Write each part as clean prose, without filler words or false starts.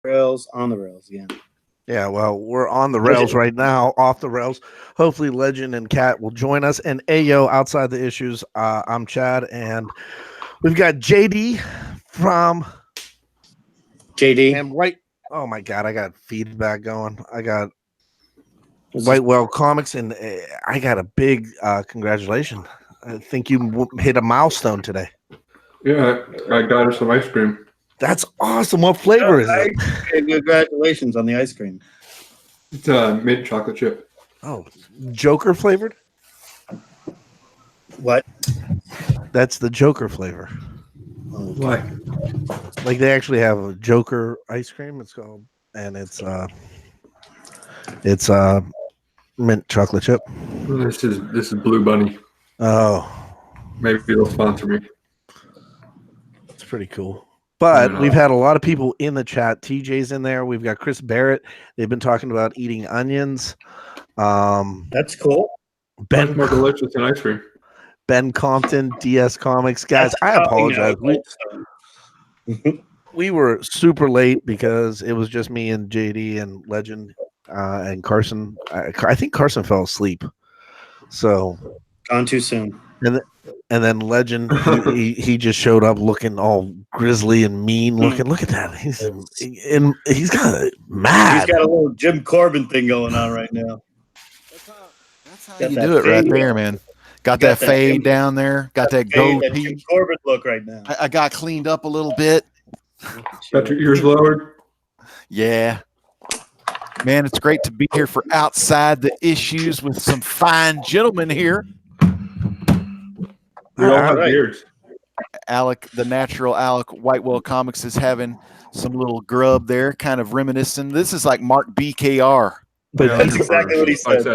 Rails on the rails again. Yeah, well, we're on the rails right now, off the rails. Hopefully, Legend and Cat will join us. And Ayo, outside the issues, I'm Chad, and we've got JD from JD and White. Oh my God, I got feedback going. I got Whitewell Comics, and I got a big congratulations. I think you hit a milestone today. Yeah, I got her some ice cream. That's awesome. What flavor is it? Congratulations on the ice cream. It's mint chocolate chip. Oh, Joker flavored? What? That's the Joker flavor. Why? Like they actually have a Joker ice cream. It's called, and it's mint chocolate chip. This is Blue Bunny. Oh, maybe they'll sponsor me. It's pretty cool. But we've had a lot of people in the chat. TJ's in there. We've got Chris Barrett. They've been talking about eating onions. That's cool. Much more delicious than ice cream. Ben Compton, DS Comics. Guys, I apologize. We were super late because it was just me and JD and Legend and Carson. I think Carson fell asleep. So gone too soon. And then Legend, he just showed up looking all grizzly and mean looking. Look at that. He's got mad. He's got a little Jim Corbin thing going on right now. That's how you do it right there, man. Got that fade down there. Got that goatee. Jim Corbin look right now. I got cleaned up a little bit. Got your ears lowered? Yeah. Man, it's great to be here for Outside the Issues with some fine gentlemen here. We all have beards. Alec, the natural Alec Whitewell Comics is having some little grub there, kind of reminiscent. This is like Mark BKR. But that's exactly what he said.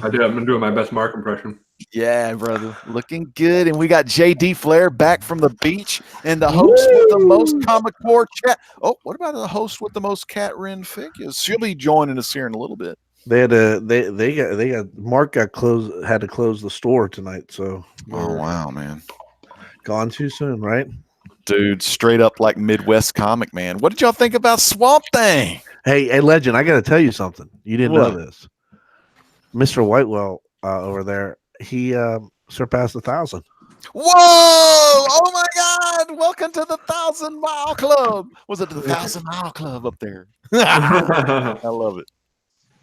I did. I'm doing my best Mark impression. Yeah, brother. Looking good. And we got JD Flair back from the beach and the host with the most Comic Core chat. Oh, what about the host with the most Cat Ren figures? She'll be joining us here in a little bit. They got Mark had to close the store tonight. So wow, man. Gone too soon, right? Dude, straight up like Midwest comic, man. What did y'all think about Swamp Thing? Hey, Legend, I got to tell you something. You didn't know this. Mr. Whitewell over there, he surpassed 1,000. Whoa! Oh my God! Welcome to the 1,000 Mile Club. Was it the 1,000 Mile Club up there? I love it.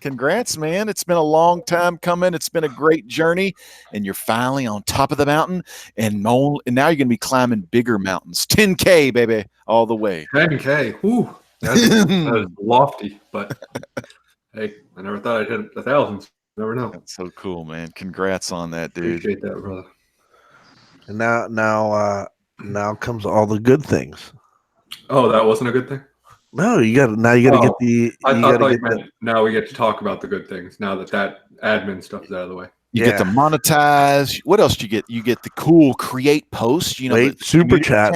Congrats, man. It's been a long time coming. It's been a great journey, and you're finally on top of the mountain, and now you're going to be climbing bigger mountains. 10K, baby, all the way. 10K. Whew. That is lofty, but hey, I never thought I'd hit 1,000. Never know. That's so cool, man. Congrats on that, dude. Appreciate that, brother. And now comes all the good things. Oh, that wasn't a good thing? No, you got to get the. I thought you meant now we get to talk about the good things. Now that admin stuff is out of the way, you get to monetize. What else do you get? You get the cool create post. You know, super chat.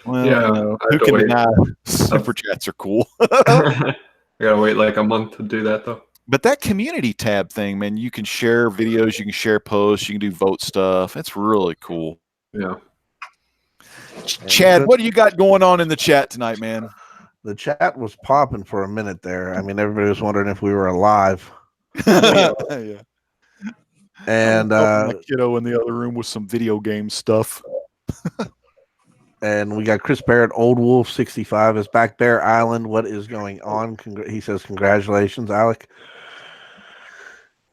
Well, yeah, who can deny super chats are cool? I gotta wait like a month to do that though. But that community tab thing, man, you can share videos, you can share posts, you can do vote stuff. It's really cool. Yeah. Chad, what do you got going on in the chat tonight, man? The chat was popping for a minute there. I mean, everybody was wondering if we were alive. Yeah. And my kiddo in the other room with some video game stuff. And we got Chris Barrett, Old Wolf 65 is back. Bear Island, what is going on? He says, congratulations, Alec.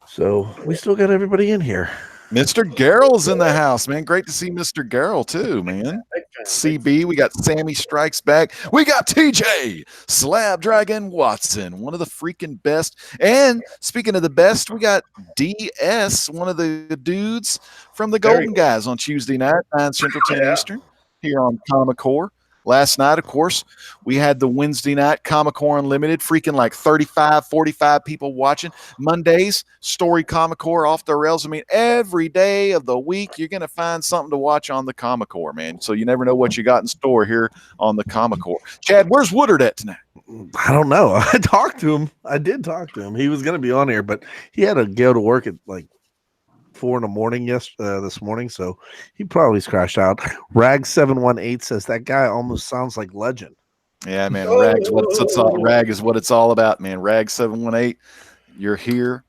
So we still got everybody in here. Mr. Garrell's in the house, man. Great to see Mr. Garrell too, man. CB, we got Sammy Strikes Back. We got TJ, Slab Dragon Watson, one of the freaking best. And speaking of the best, we got DS, one of the dudes from the Golden Guys on Tuesday night, 9 Central, 10 Eastern, here on Comic Core. Last night, of course, we had the Wednesday night Comic Core Unlimited, freaking like 35, 45 people watching. Mondays, Story Comic Core off the rails. I mean, every day of the week, you're going to find something to watch on the Comic Core, man. So you never know what you got in store here on the Comic Core. Chad, where's Woodard at tonight? I don't know. I talked to him. I did talk to him. He was going to be on here, but he had to go to work at like 4 a.m. this morning, so he probably crashed out. Rag718 says that guy almost sounds like Legend. Yeah, man. Rag is what it's all about, man. Rag 718, you're here.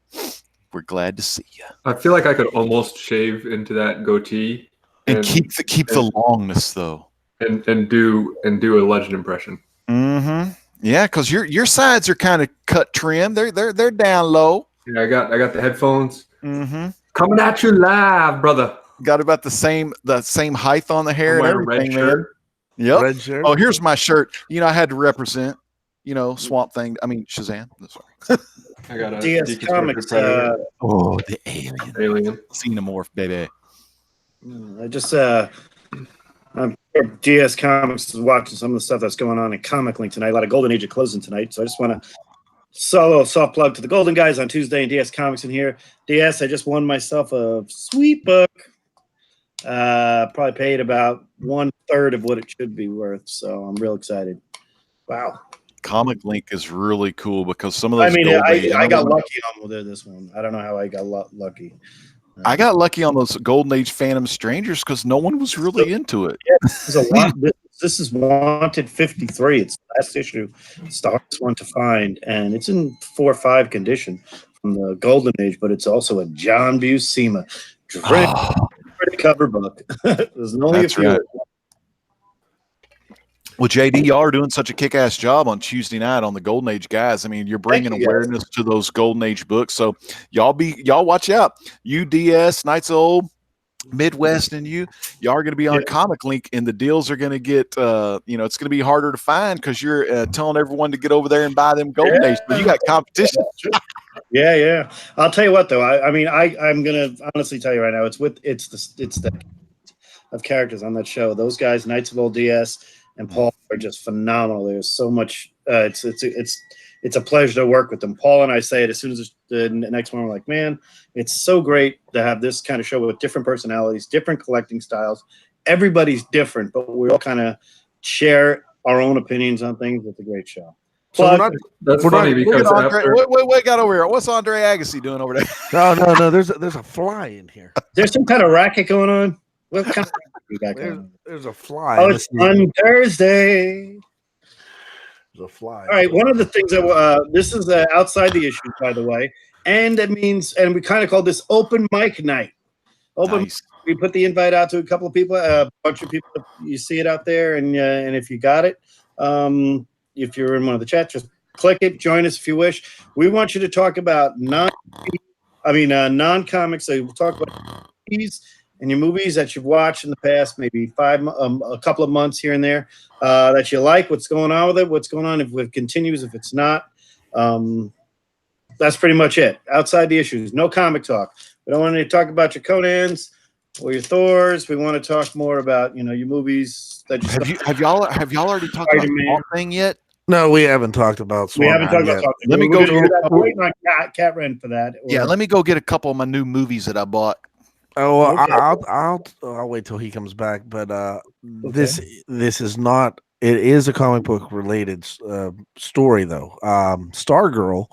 We're glad to see you. I feel like I could almost shave into that goatee And keep the longness though. And do a legend impression. Mm-hmm. Yeah, because your sides are kind of cut trim. They're down low. Yeah, I got the headphones. Mm-hmm. Coming at you live, brother. Got about the same height on the hair and everything, man. Yep. Red shirt. Oh, here's my shirt. I had to represent. Swamp Thing. I mean Shazam. Sorry. I got a DS Comics. The alien. Xenomorph, baby. I just DS Comics is watching some of the stuff that's going on in Comic Link tonight. A lot of Golden Age of closing tonight, so I just want to solo soft plug to the Golden guys on Tuesday and DS Comics in here. DS, I just won myself a sweet book. Probably paid about 1/3 of what it should be worth, so I'm real excited. Wow. Comic Link is really cool because some of those. I mean, I got lucky on this one. I don't know how I got lucky. I got lucky on those Golden Age Phantom Strangers because no one was really into it. Yeah, this is Wanted 53. It's the last issue. It's the hardest one to find, and it's in 4 or 5 condition from the Golden Age, but it's also a John Buscema pretty cover book. There's only a few. Right. Well, JD, y'all are doing such a kick-ass job on Tuesday night on the Golden Age guys. I mean, you're bringing awareness to those Golden Age books. So y'all watch out. UDS, Knights of Old, Midwest, and y'all are going to be on Comic Link, and the deals are going to get, it's going to be harder to find because you're telling everyone to get over there and buy them Golden Age. But you got competition. Yeah. I'll tell you what, though. I'm going to honestly tell you right now. It's the of characters on that show. Those guys, Knights of Old DS and Paul, are just phenomenal. There's so much. It's a pleasure to work with them. Paul and I say it as soon as the next one. We're like, man, it's so great to have this kind of show with different personalities, different collecting styles. Everybody's different, but we all kind of share our own opinions on things. It's a great show. So that's funny because what got over here? What's Andre Agassi doing over there? No. There's a fly in here. There's some kind of racket going on. What kind of racket you got going on? There's a fly. Oh, it's on Thursday. There's a fly. All right. One of the things that this is outside the issues, by the way, and it means, and we kind of call this open mic night. Nice. We put the invite out to a couple of people, a bunch of people. You see it out there, and if you got it, if you're in one of the chats, just click it. Join us if you wish. We want you to talk about non-comics. So we'll talk about movies and your movies that you've watched in the past, maybe a couple of months here and there, that you like. What's going on with it? What's going on if it continues? If it's not, that's pretty much it. Outside the issues, no comic talk. We don't want to talk about your Conans or your Thors. We want to talk more about your movies that you have y'all already talked about the Swamp Thing yet? No, we haven't talked about Swamp. We haven't talked about Swamp Thing. Let me go. Waiting on Cat Ren for that. Yeah, let me go get a couple of my new movies that I bought. Oh, well, okay. I'll wait till he comes back. But this is not. It is a comic book related story though. Stargirl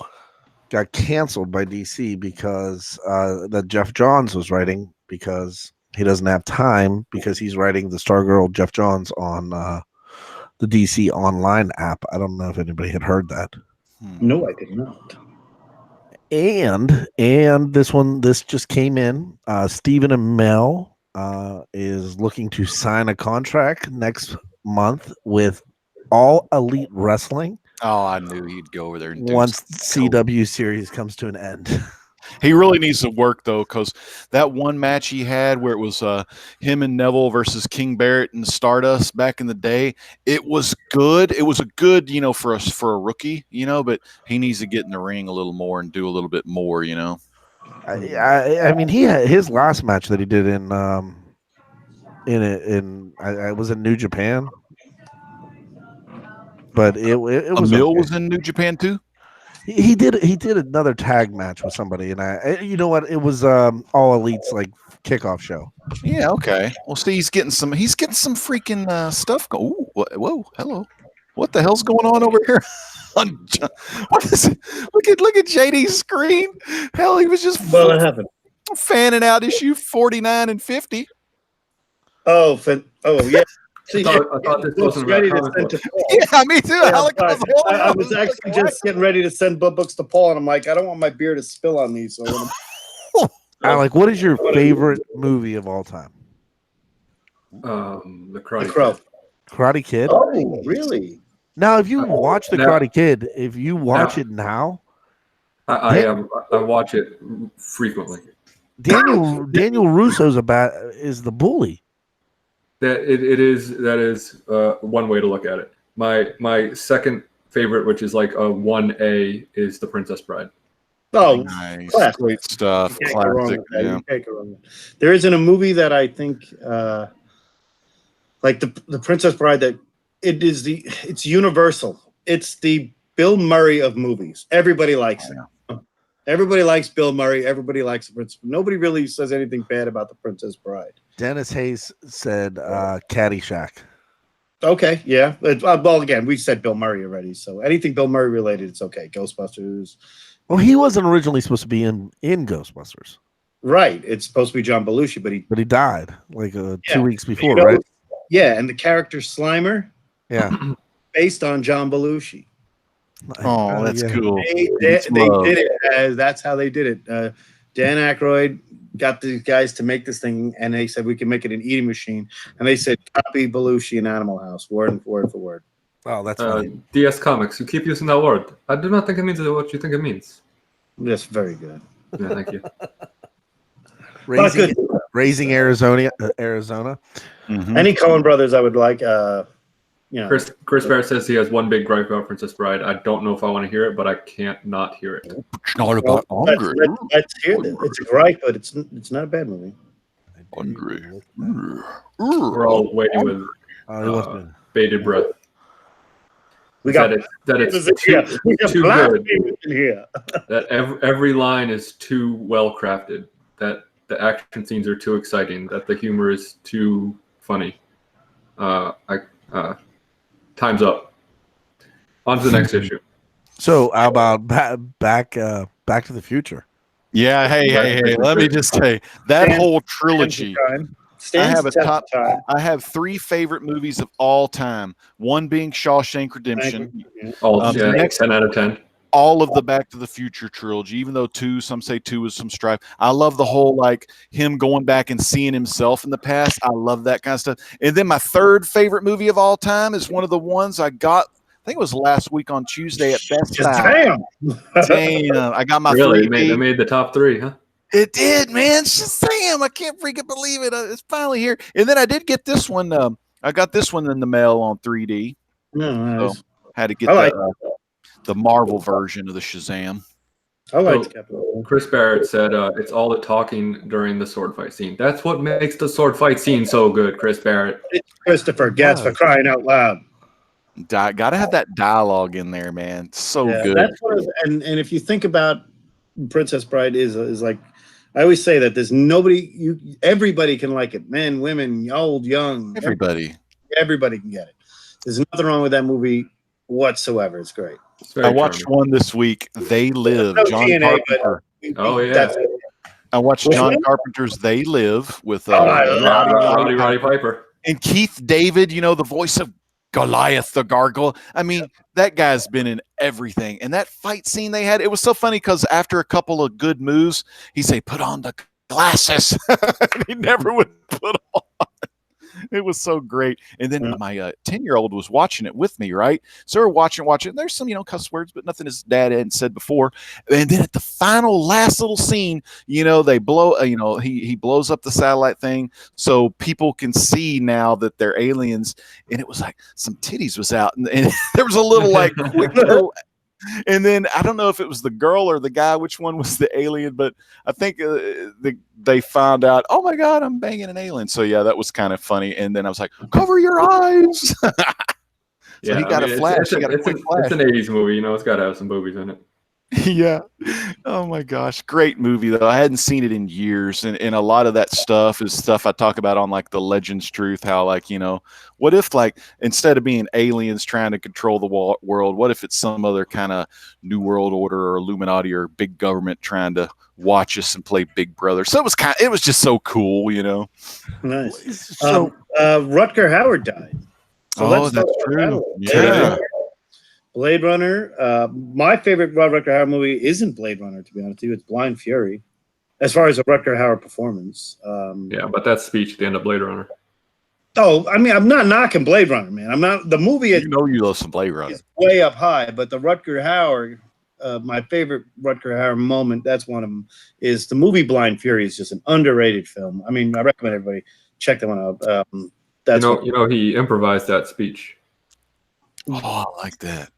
got canceled by DC because that Jeff Johns was writing, because he doesn't have time because he's writing the Stargirl Jeff Johns on the DC Online app. I don't know if anybody had heard that. No, I did not. And this just came in. Stephen Amell is looking to sign a contract next month with All Elite Wrestling. Oh, I knew he'd go over there and do once CW series comes to an end. He really needs to work though, because that one match he had where it was him and Neville versus King Barrett and Stardust back in the day, it was good. It was a good, for a rookie, but he needs to get in the ring a little more and do a little bit more, I mean, he had his last match that he did in was in New Japan, but it was Emil was in New Japan too. He did another tag match with somebody, and you know what? It was All Elite's like kickoff show. Yeah, okay. Well, see, he's getting some freaking stuff. Ooh, whoa, hello. What the hell's going on over here? What is it? Look at JD's screen. Hell, he was just what happened? Fanning out issue 49 and 50. Oh yeah. I thought this books wasn't ready about to comic send books. to Paul. Yeah, me too. Yeah, Holocaust. sorry. I was actually just getting ready to send books to Paul, and I'm like, I don't want my beer to spill on these. So Alec, what is your favorite movie of all time? The The Karate Crow. Kid. Karate Kid. Oh, really? Now, if you watch the now- Karate Kid, if you watch now- it now, I watch it frequently. Daniel Russo's is the bully. That is one way to look at it. My second favorite, which is like a 1A, is The Princess Bride. Oh, Nice. classic. Great stuff. You can't go wrong Classic. with that. Yeah. You can't go wrong with that. There isn't a movie that I think, like the Princess Bride, that it's universal. It's the Bill Murray of movies. Everybody likes it. Everybody likes Bill Murray. Everybody likes the Princess. Nobody really says anything bad about the Princess Bride. Dennis Hayes said Caddyshack. Okay, yeah. Well, again, we said Bill Murray already, so anything Bill Murray related, it's okay. Ghostbusters. Well, he wasn't originally supposed to be in Ghostbusters. Right. It's supposed to be John Belushi, but he died like 2 weeks before, you know, right? Yeah, and the character Slimer, Yeah. based on John Belushi. Oh, that's cool. They did it that's how they did it. Dan Aykroyd got these guys to make this thing, and they said we can make it an eating machine. And they said copy Belushi in Animal House, word for word. Oh, that's funny. DS Comics. You keep using that word. I do not think it means what you think it means. That's very good. Yeah, thank you. Raising Arizona. Mhm. Any Coen brothers I would like. Chris Barrett says he has one big gripe about Princess Bride. I don't know if I want to hear it, but I can't not hear it. It's not about hungry. Let's hear it. It's a gripe, but it's not a bad movie. Hungry. We're all waiting with bated breath. We got that it's too good. Here. That every line is too well crafted. That the action scenes are too exciting. That the humor is too funny. Time's up. On to the next issue. So how about back to the Future? Yeah, hey. Let me just say that whole trilogy. I have 3 favorite movies of all time. One being Shawshank Redemption. Next 10 out of 10. All of the Back to the Future trilogy, even though some say 2 is some strife. I love the whole like him going back and seeing himself in the past. I love that kind of stuff. And then my third favorite movie of all time is one of the ones I got. I think it was last week on Tuesday at Best Buy. Damn! I got my really. 3D. They made the top 3, huh? It did, man. Shazam! I can't freaking believe it. It's finally here. And then I did get this one. I got this one in the mail on 3D. Nice. So had to get the Marvel version of the Shazam. I like Captain. Chris Barrett said it's all the talking during the sword fight scene. That's what makes the sword fight scene so good, Chris Barrett. It's Christopher Guest for crying out loud. Gotta have that dialogue in there, man. It's so good. That's and if you think about Princess Bride is like, I always say that there's everybody can like it. Men, women, old, young. Everybody can get it. There's nothing wrong with that movie whatsoever. It's great. I watched one this week. They Live. John Carpenter. Oh yeah. I watched John Carpenter's They Live with Roddy Piper and Keith David. You know, the voice of Goliath the Gargoyle. I mean, that guy's been in everything. And that fight scene they had, it was so funny because after a couple of good moves, he'd say, "Put on the glasses." He never would put on. It was so great. And then my 10-year-old was watching it with me, right? So we're watching. There's some, cuss words, but nothing his dad hadn't said before. And then at the final last little scene, they blow, he blows up the satellite thing so people can see now that they're aliens. And it was like some titties was out. And there was a little like quick little. And then I don't know if it was the girl or the guy, which one was the alien, but I think they found out, oh my God, I'm banging an alien. So yeah, that was kind of funny. And then I was like, cover your eyes. So he got a flash. He got a quick flash. It's an 80s movie, it's got to have some boobies in it. Yeah. Oh my gosh. Great movie though. I hadn't seen it in years. And a lot of that stuff is stuff I talk about on like the Legends Truth. How like, what if like instead of being aliens trying to control the world, what if it's some other kind of New World Order or Illuminati or big government trying to watch us and play Big Brother? So it was just so cool, Nice. So Rutger Hauer died. So Oh, let's that's talk about that a true. little. Yeah. Blade Runner. My favorite Rutger Hauer movie isn't Blade Runner, to be honest with you. It's Blind Fury, as far as a Rutger Hauer performance. Yeah, but that speech at the end of Blade Runner. Oh, I mean, I'm not knocking Blade Runner, man. I'm not. The movie is You love some Blade Runner. way up high, but the Rutger Hauer, my favorite Rutger Hauer moment, that's one of them, is the movie Blind Fury is just an underrated film. I mean, I recommend everybody check that one out. That's he improvised that speech. Oh, I like that.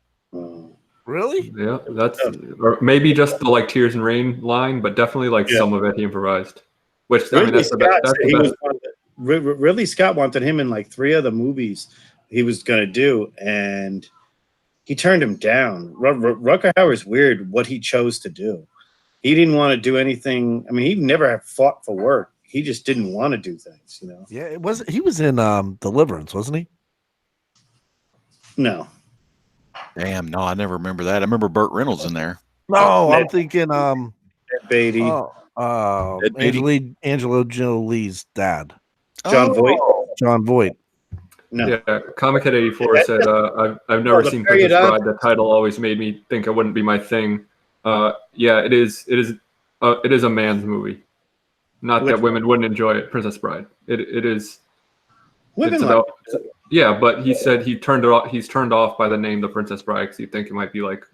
really? Yeah, that's or maybe just the like Tears and Rain line, but definitely like some of it he improvised. Which I mean, that's the best. Ridley Scott wanted him in like 3 other movies he was going to do, and he turned him down. Rutger Hauer is weird what he chose to do. He didn't want to do anything. I mean, he never fought for work. He just didn't want to do things, Yeah, he was in Deliverance, wasn't he? No. Damn, no, I never remember that. I remember Burt Reynolds in there. No, I'm thinking Ed Beatty. Ed Beatty? Angelo Jolie's dad. John Voight. John Voight. No. Yeah, Comic Head 84 said, I've never the seen period Princess of- Bride. The title always made me think it wouldn't be my thing. Yeah, it is a man's movie. Not that women wouldn't enjoy it. Princess Bride. It is. Women It's like about, yeah, but he said he turned it off. He's turned off by the name The Princess Bride because you think it might be like,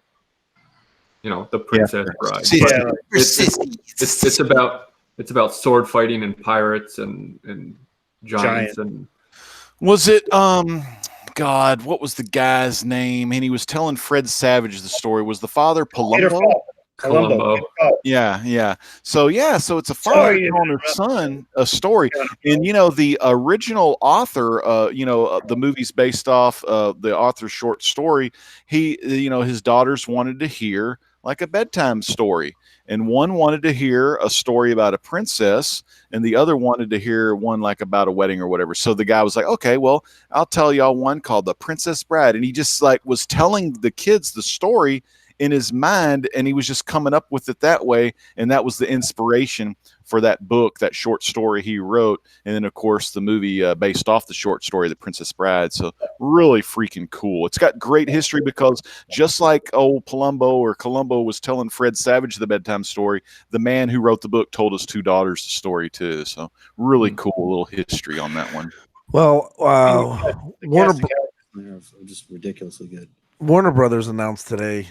the Princess Bride. Yeah. But it's about sword fighting and pirates and giants and. Was it God, what was the guy's name? And he was telling Fred Savage the story. Was the father Palumbo? Columbo. Yeah. So it's a father telling his son a story. And the original author, the movie's based off the author's short story. He, his daughters wanted to hear like a bedtime story. And one wanted to hear a story about a princess, and the other wanted to hear one like about a wedding or whatever. So the guy was like, okay, well, I'll tell y'all one called The Princess Bride. And he just like was telling the kids the story in his mind, and he was just coming up with it that way. And that was the inspiration for that book, that short story he wrote. And then, of course, the movie based off the short story, The Princess Bride. So really freaking cool. It's got great history because just like old Columbo was telling Fred Savage the bedtime story, the man who wrote the book told his 2 daughters the story too. So really cool little history on that one. Well, Warner just ridiculously good. Warner Brothers announced today.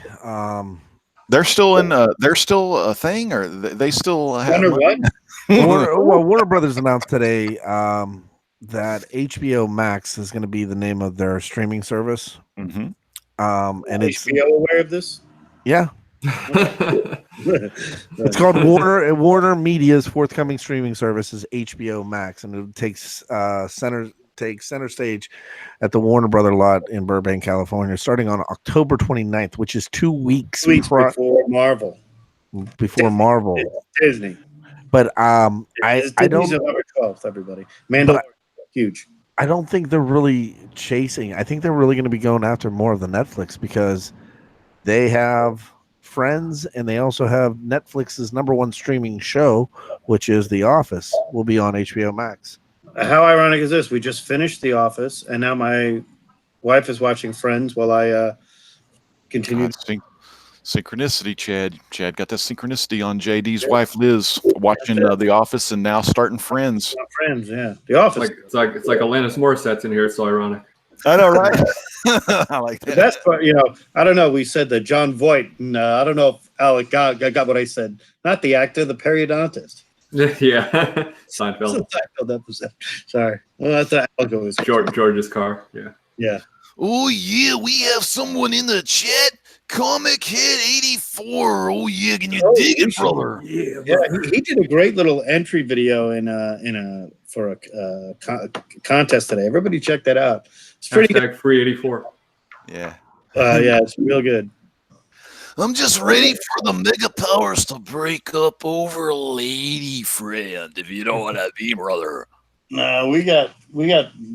They're still in. They're still a thing, or they still have. Warner Brothers announced today that HBO Max is going to be the name of their streaming service. Mm-hmm. And it's HBO aware of this? Yeah. It's called Warner Media's forthcoming streaming service is HBO Max, and it takes center stage at the Warner Brother lot in Burbank, California, starting on October 29th, which is 2 weeks before Marvel. Before Marvel. It's Disney. But I don't. November 12th, everybody. Mandalorian, huge. I don't think they're really chasing. I think they're really going to be going after more of the Netflix because they have Friends and they also have Netflix's #1 streaming show, which is The Office, will be on HBO Max. How ironic is this? We just finished The Office, and now my wife is watching Friends while I continue. Synchronicity, Chad. Chad got that synchronicity on JD's wife, Liz, watching The Office and now starting Friends. Friends, yeah. The Office. It's like Alanis Morissette's in here. It's so ironic. I know, right? I like that. That's I don't know. We said that John Voight, and I don't know if Alec got what I said. Not the actor, the periodontist. Yeah, Seinfeld. Seinfeld episode. Sorry. Well, that's Alec always. George's car. Yeah. Oh yeah, we have someone in the chat. Comic Head 84. Oh yeah, can you dig it, brother? Yeah. He did a great little entry video for a contest today. Everybody check that out. It's pretty good. Free 84. Yeah. Yeah, it's real good. I'm just ready for the mega powers to break up over a lady friend, if you know what I mean, brother. No, we got.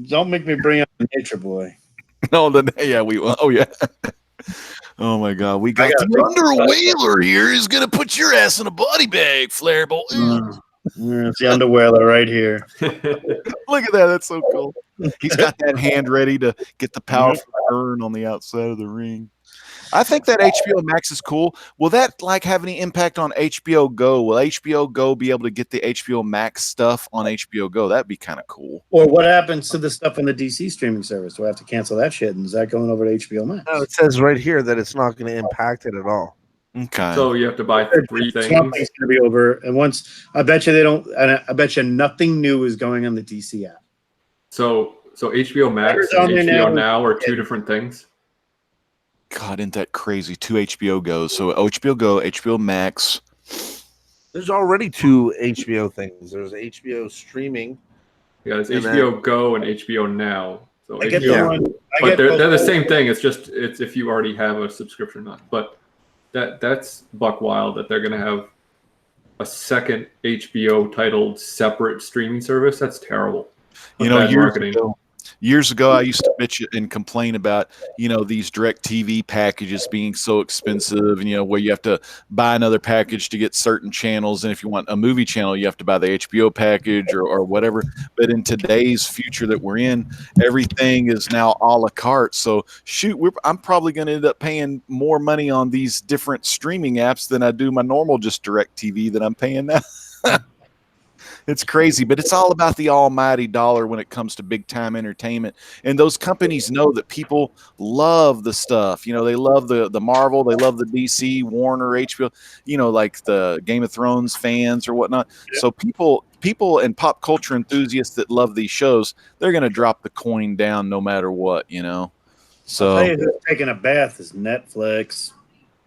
Don't make me bring up Nature Boy. Oh, yeah. Oh my God, we got got the underwhaler here. Is gonna put your ass in a body bag, Flair boy. It's the underwealer right here. Look at that, that's so cool. He's got that hand ready to get the powerful burn on the outside of the ring. I think that HBO Max is cool. Will that like have any impact on HBO Go? Will HBO Go be able to get the HBO Max stuff on HBO Go? That'd be kind of cool. Or what happens to the stuff on the DC streaming service? Do I have to cancel that shit? And is that going over to HBO Max? No, it says right here that it's not going to impact it at all. Okay. So you have to buy 3 things. Swamp Thing's going to be over, and once I bet you they don't. And I bet you nothing new is going on the DC app. So HBO Max and HBO Now are 2 different things. God, isn't that crazy? 2 HBO Goes. So HBO Go, HBO Max. There's already 2 HBO things. There's HBO streaming. Yeah, it's HBO Go and HBO Now. So I get HBO, the one. but they're the same thing. It's just if you already have a subscription on. But that's buck wild that they're gonna have a second HBO titled separate streaming service. That's terrible. You know, years ago, I used to bitch and complain about, these DirecTV packages being so expensive and, where you have to buy another package to get certain channels. And if you want a movie channel, you have to buy the HBO package or whatever. But in today's future that we're in, everything is now a la carte. So shoot, I'm probably going to end up paying more money on these different streaming apps than I do my normal just DirecTV that I'm paying now. It's crazy, but it's all about the almighty dollar when it comes to big time entertainment. And those companies know that people love the stuff. They love the Marvel, they love the DC, Warner, HBO, like the Game of Thrones fans or whatnot. Yeah. So people and pop culture enthusiasts that love these shows, they're going to drop the coin down no matter what, So I'll tell you who's taking a bath is Netflix.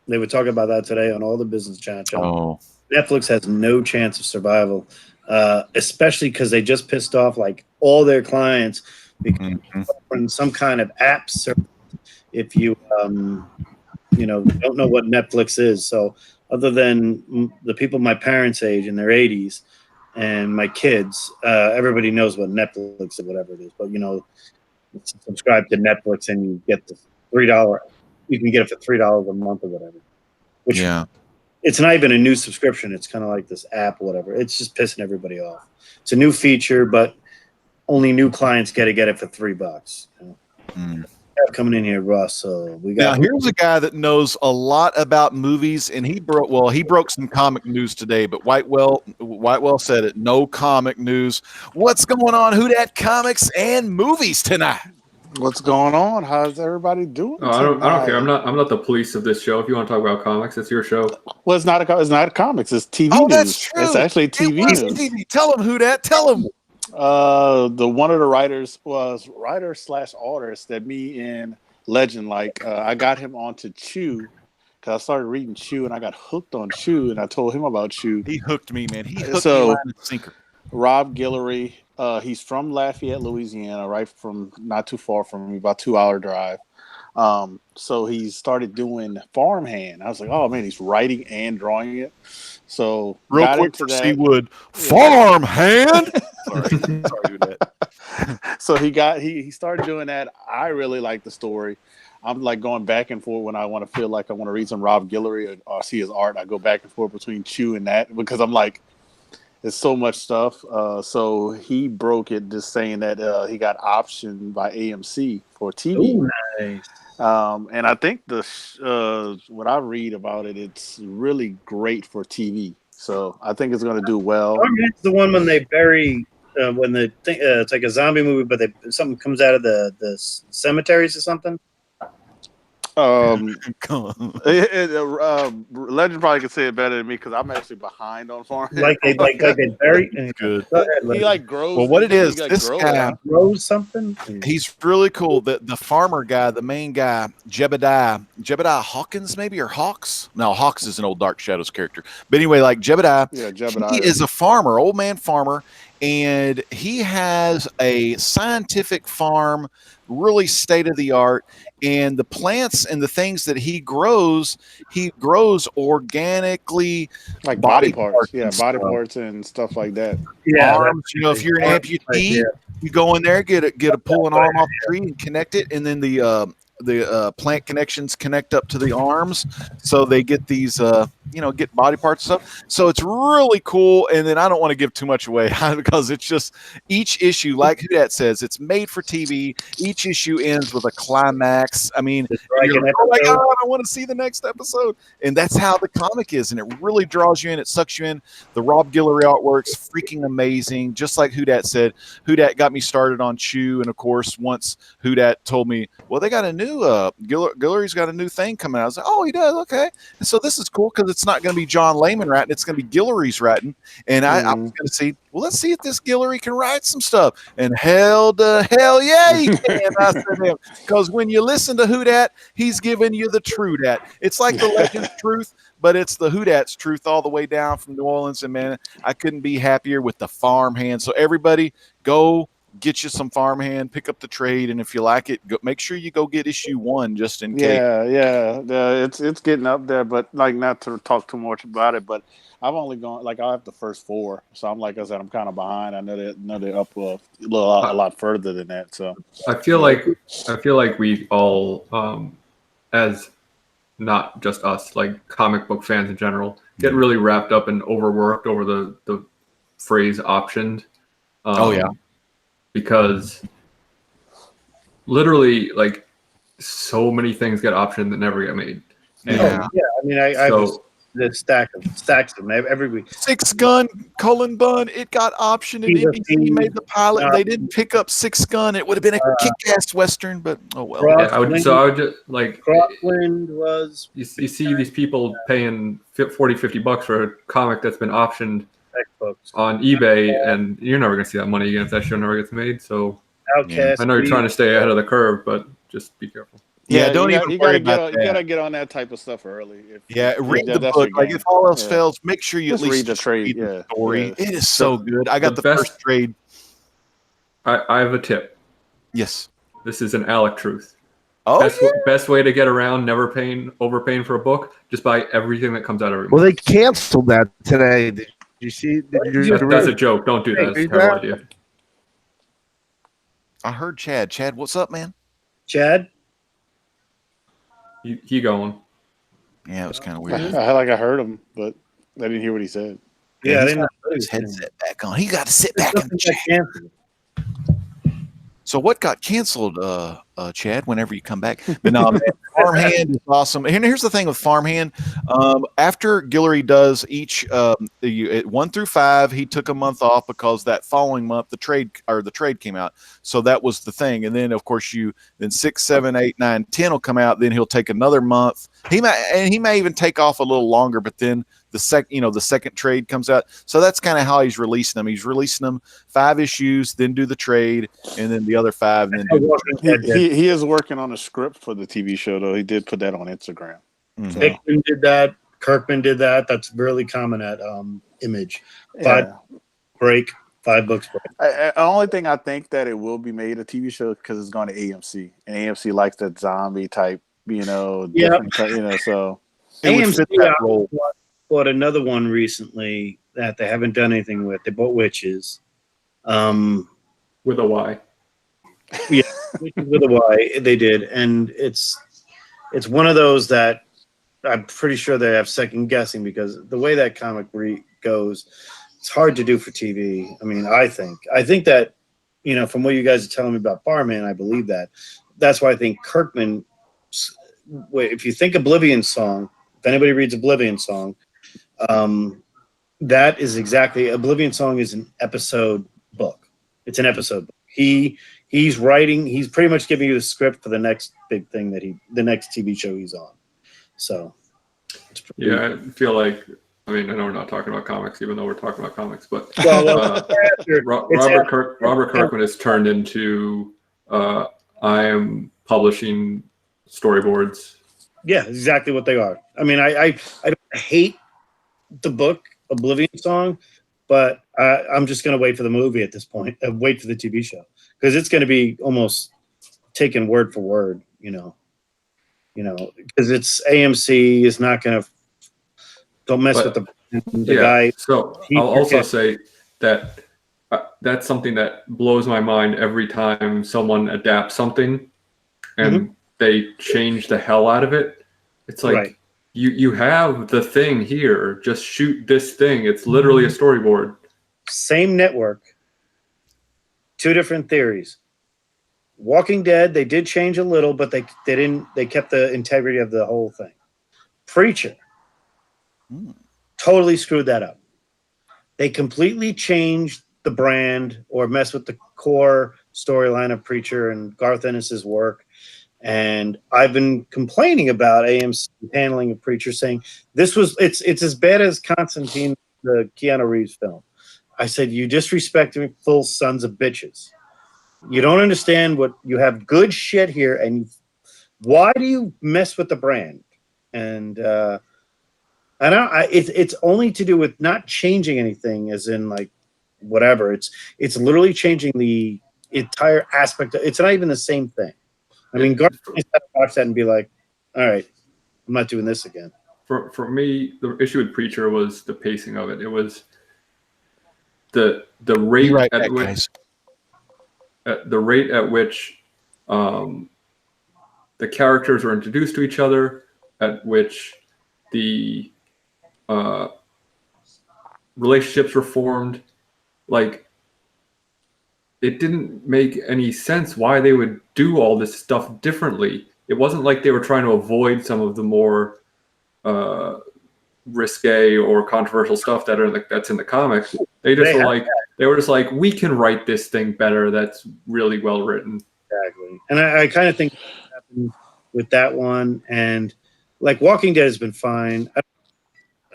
They were talking about that today on all the business channels. Oh. Netflix has no chance of survival. Especially because they just pissed off like all their clients because from some kind of app service. If you don't know what Netflix is, so other than the people my parents' age in their 80s and my kids, everybody knows what Netflix is, whatever it is. But subscribe to Netflix and you get the $3. You can get it for $3 a month or whatever. Which it's not even a new subscription. It's kind of like this app or whatever. It's just pissing everybody off. It's a new feature, but only new clients get it for $3. Coming in here, Russ. We got. Now, here's a guy that knows a lot about movies, and he broke some comic news today. But Whitewell said it. No comic news. What's going on? Who Dat Comics and movies tonight? What's going on? How's everybody doing? Oh, I don't care. I'm not the police of this show. If you want to talk about comics, it's your show. Well, it's not comics. It's TV news. That's true. It's actually TV news. TV. Tell him who that. Tell him. The one of the writers was writer/artist that me and Legend I got him onto Chew because I started reading Chew and I got hooked on Chew and I told him about Chew. He hooked me, man. He hooked me line and sinker. Rob Guillory. He's from Lafayette, Louisiana, right from not too far from me, about 2-hour drive. So he started doing farmhand. I was like, oh man, he's writing and drawing it. So real quick for Seawood, farmhand. Sorry, that. So he started doing that. I really like the story. I'm like going back and forth when I want to feel like I want to read some Rob Guillory or see his art. I go back and forth between Chew and that because I'm like, it's so much stuff. So he broke it just saying that he got optioned by AMC for TV. Ooh, nice. And I think what I read about it, it's really great for TV. So I think it's going to do well. It's the one when they bury, it's like a zombie movie, but something comes out of the cemeteries or something. Legend probably could say it better than me because I'm actually behind on farm. Like they bury. Good. He grows. Well, what it is, this guy grows something. He's really cool. The farmer guy, the main guy, Jebediah Hawkins, maybe, or Hawks. No, Hawks is an old Dark Shadows character. But anyway, like Jebediah, he is a farmer, old man farmer. and he has a scientific farm, really state of the art. And the plants and the things that he grows organically, Like body parts parts. Yeah, and body stuff. parts and stuff like that. Yeah, Arms. You know, if you're an amputee, you go in there, get a pull an arm off the tree and connect it, and then the plant connections connect up to the arms, so they get these get body parts and stuff. So it's really cool. And then I don't want to give too much away because it's just each issue, like Hudat says, it's made for TV. Each issue ends with a climax. I mean, you're like, oh my god, I want to see the next episode. And that's how the comic is, and it really draws you in. It sucks you in. The Rob Guillory artwork's freaking amazing. Just like Hudat said, Hudat got me started on Chew, and of course, once Hudat told me, well, they got a new Guillory's got a new thing coming out. I was like, oh, he does, okay. And so this is cool because it's not going to be John Layman writing; it's going to be Guillory's writing. And I was going to see, well, let's see if this Guillory can write some stuff. And hell yeah, he can. I said him, because when you listen to Hudat, he's giving you the true dat. It's like the Legend's truth, but it's the Hudat's truth all the way down from New Orleans. And man, I couldn't be happier with the farmhand. So everybody, go get you some farmhand, pick up the trade, and if you like it, make sure you go get issue 1 just in case. Yeah. It's getting up there, but like not to talk too much about it, but I've only gone like I have the first 4, so I'm like I said, I'm kind of behind. I know they're up a lot further than that. So I feel like we all, as not just us, like comic book fans in general, get really wrapped up and overworked over the phrase optioned. Oh yeah. Because literally, like, so many things get optioned that never get made. And I mean, I so, the stacks of them every week. 6 Gun Cullen Bunn, it got optioned, and NBC made the pilot. And they didn't pick up 6 Gun. It would have been a kick-ass western, but oh well. Yeah, I would just like Crosswind was. You see these people paying $40-$50 for a comic that's been optioned on eBay, and you're never gonna see that money again if that show never gets made. So Outcast. I know you're trying to stay ahead of the curve, but just be careful. Yeah, don't even worry about that. You gotta get on that type of stuff early. Read the book. Like if all else fails, make sure you just at least read the trade. read the story. Yeah. It is so good. I got the first trade. I have a tip. Yes. This is an Alec truth. Oh, best way to get around never overpaying for a book, just buy everything that comes out every month. Well, they canceled that today. Did you see? That's a joke. Don't do that. It's a terrible idea. I heard Chad. Chad, what's up, man? Chad? He going. Yeah, it was kind of weird. I heard him, but I didn't hear what he said. Yeah, I didn't put his headset back on. He got to sit back in the chair. So what got canceled, Chad, whenever you come back? But no, man, Farmhand is awesome. And here's the thing with Farmhand. After Guillory does each 1 through 5, he took a month off because that following month the trade came out. So that was the thing. And then of course then 6, 7, 8, 9, 10 will come out. Then he'll take another month. He may even take off a little longer, but then the second trade comes out. So that's kind of how he's releasing them. He's releasing them 5 issues, then do the trade, and then the other 5, and then he is working on a script for the TV show, though. He did put that on Instagram. Mm-hmm. So. Hickman did that. Kirkman did that. That's really common at Image. 5 books break. The only thing I think that it will be made a TV show because it's going to AMC, and AMC likes that zombie type, different, so AMC bought another one recently that they haven't done anything with. They bought Witches. With a Y. Yeah, with a Y, they did, and it's one of those that I'm pretty sure they have second guessing because the way that comic goes, it's hard to do for TV. I mean, I think that from what you guys are telling me about Farmhand, I believe that. That's why I think Kirkman. If you think Oblivion Song, if anybody reads Oblivion Song, that is exactly Oblivion Song is an episode book. It's an episode book. He's writing. He's pretty much giving you the script for the next big thing the next TV show he's on. So, I feel like. I mean, I know we're not talking about comics, even though we're talking about comics, but Robert Kirkman has turned into. I am publishing storyboards. Yeah, exactly what they are. I mean, I hate the book Oblivion Song, But I'm just going to wait for the movie at this point. Wait for the TV show because it's going to be almost taken word for word. Because it's AMC is not going to. Don't mess with the guy. So I'll also say that that's something that blows my mind every time someone adapts something and they change the hell out of it. It's like you have the thing here. Just shoot this thing. It's literally a storyboard. Same network. Two different theories. Walking Dead, they did change a little, but they didn't. They kept the integrity of the whole thing. Preacher. Totally screwed that up. They completely changed the brand or messed with the core storyline of Preacher and Garth Ennis's work. And I've been complaining about AMC handling of Preacher, saying it's as bad as Constantine, the Keanu Reeves film. I said, you disrespectful sons of bitches. You don't understand what you have good shit here, and why do you mess with the brand? And it's only to do with not changing anything, as in like whatever. It's literally changing the entire aspect. It's not even the same thing. I mean, Garth has to watch that and be like, all right, I'm not doing this again. For me, the issue with Preacher was the pacing of it. It was the rate at which the characters were introduced to each other, at which the relationships were formed. Like, it didn't make any sense why they would do all this stuff differently. It wasn't like they were trying to avoid some of the more risque or controversial stuff that's in the comics. They were just like, we can write this thing better. That's really well written. Exactly. And I kind of think that happened with that one. And like Walking Dead has been fine.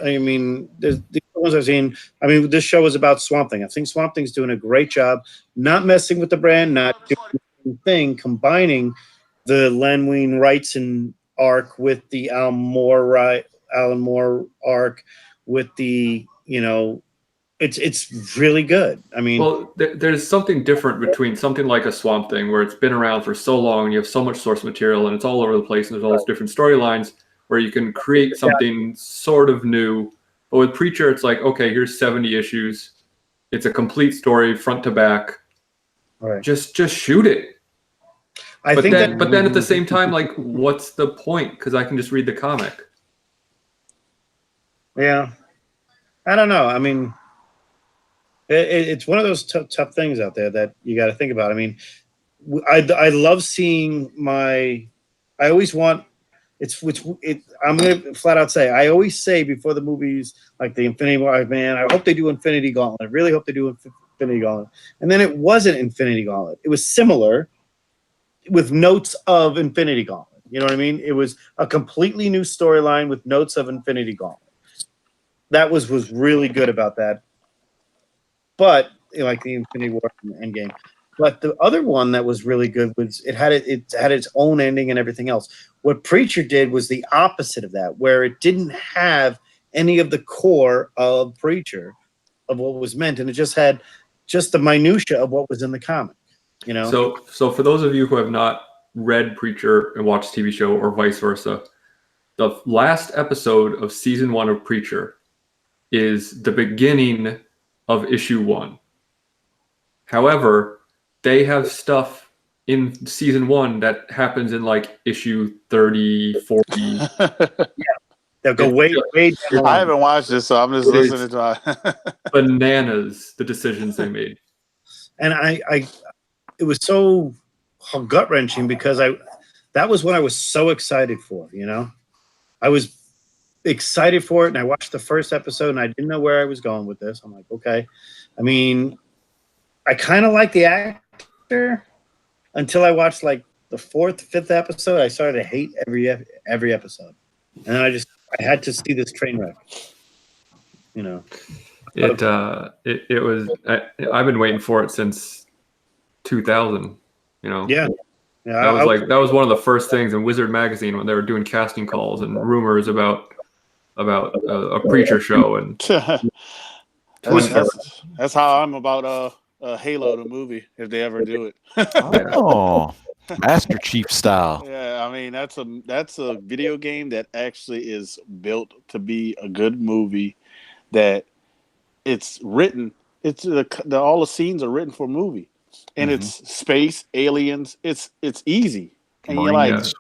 I mean, the ones I've seen, I mean, this show is about Swamp Thing. I think Swamp Thing's doing a great job, not messing with the brand, not doing the same thing, combining the Len Wein Wrightson arc with the Alan Moore arc with the, it's really good. I mean, well, there's something different between something like a Swamp Thing where it's been around for so long and you have so much source material and it's all over the place and there's all these different storylines where you can create something sort of new. But with Preacher, it's like, okay, here's 70 issues. It's a complete story, front to back. Right. Just shoot it. But then at the same time, like, what's the point? Because I can just read the comic. Yeah. I don't know. I mean, it's one of those tough things out there that you got to think about. I mean, I love seeing I always want. I'm going to flat out say, I always say before the movies, like the Infinity War, man, I hope they do Infinity Gauntlet. I really hope they do Infinity Gauntlet. And then it wasn't Infinity Gauntlet. It was similar with notes of Infinity Gauntlet. You know what I mean? It was a completely new storyline with notes of Infinity Gauntlet. That was really good about that. But like the Infinity War and Endgame. But the other one that was really good was it had its own ending and everything else. What Preacher did was the opposite of that, where it didn't have any of the core of Preacher, of what was meant, and it just had just the minutia of what was in the comic. So for those of you who have not read Preacher and watched the TV show, or vice versa, the last episode of season 1 of Preacher is the beginning of issue 1. However, they have stuff in season 1 that happens in like issue 30, 40. Yeah. They'll go way down. I haven't watched this, so I'm just listening to bananas, the decisions they made. And it was so gut-wrenching because that was what I was so excited for, I was excited for it, and I watched the first episode, and I didn't know where I was going with this. I'm like, okay. I mean, I kind of like the actor until I watched like the 4th, 5th episode. I started to hate every episode, and then I had to see this train wreck. It was. I've been waiting for it since 2000. Yeah. That was one of the first things in Wizard magazine when they were doing casting calls and rumors about a Preacher show, and That's how I'm about Halo the movie if they ever do it. Oh, Master Chief style. Yeah, I mean that's a video game that actually is built to be a good movie. That it's written. It's all the scenes are written for a movie, and it's space aliens. It's easy, and you're like, Marines.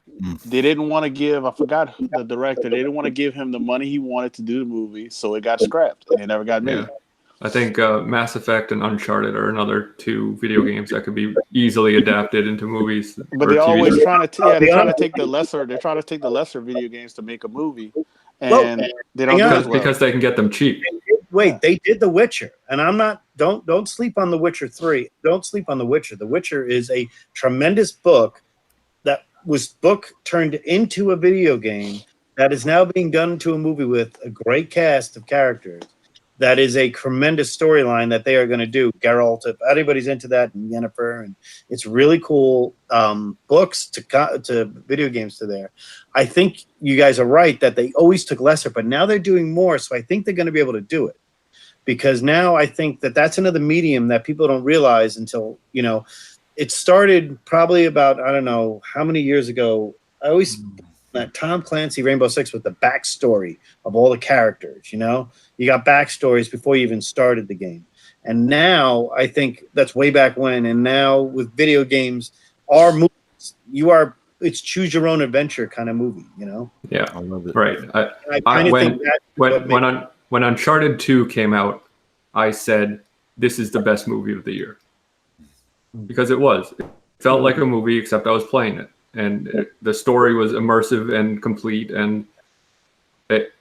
they didn't want to give. I forgot who the director. They didn't want to give him the money he wanted to do the movie, so it got scrapped and it never got made. Yeah. I think Mass Effect and Uncharted are another two video games that could be easily adapted into movies. But they're always trying to they're trying to take the lesser. They're trying to take the lesser video games to make a movie, and they don't do as well. Because they can get them cheap. Wait, they did The Witcher, and I'm not. Don't sleep on The Witcher 3. Don't sleep on The Witcher. The Witcher is a tremendous book that was turned into a video game that is now being done into a movie with a great cast of characters. That is a tremendous storyline that they are going to do. Geralt, if anybody's into that, and Yennefer, and it's really cool. Books to video games to there. I think you guys are right that they always took lesser, but now they're doing more. So I think they're going to be able to do it, because now I think that that's another medium that people don't realize until it started probably about I don't know how many years ago. I always. That Tom Clancy Rainbow Six with the backstory of all the characters, you got backstories before you even started the game. And now I think that's way back when. And now with video games, our movies, it's choose your own adventure kind of movie, Yeah, I love it. right. I kind of think that when Uncharted 2 came out, I said this is the best movie of the year because it was. It felt like a movie, except I was playing it. And the story was immersive and complete, and it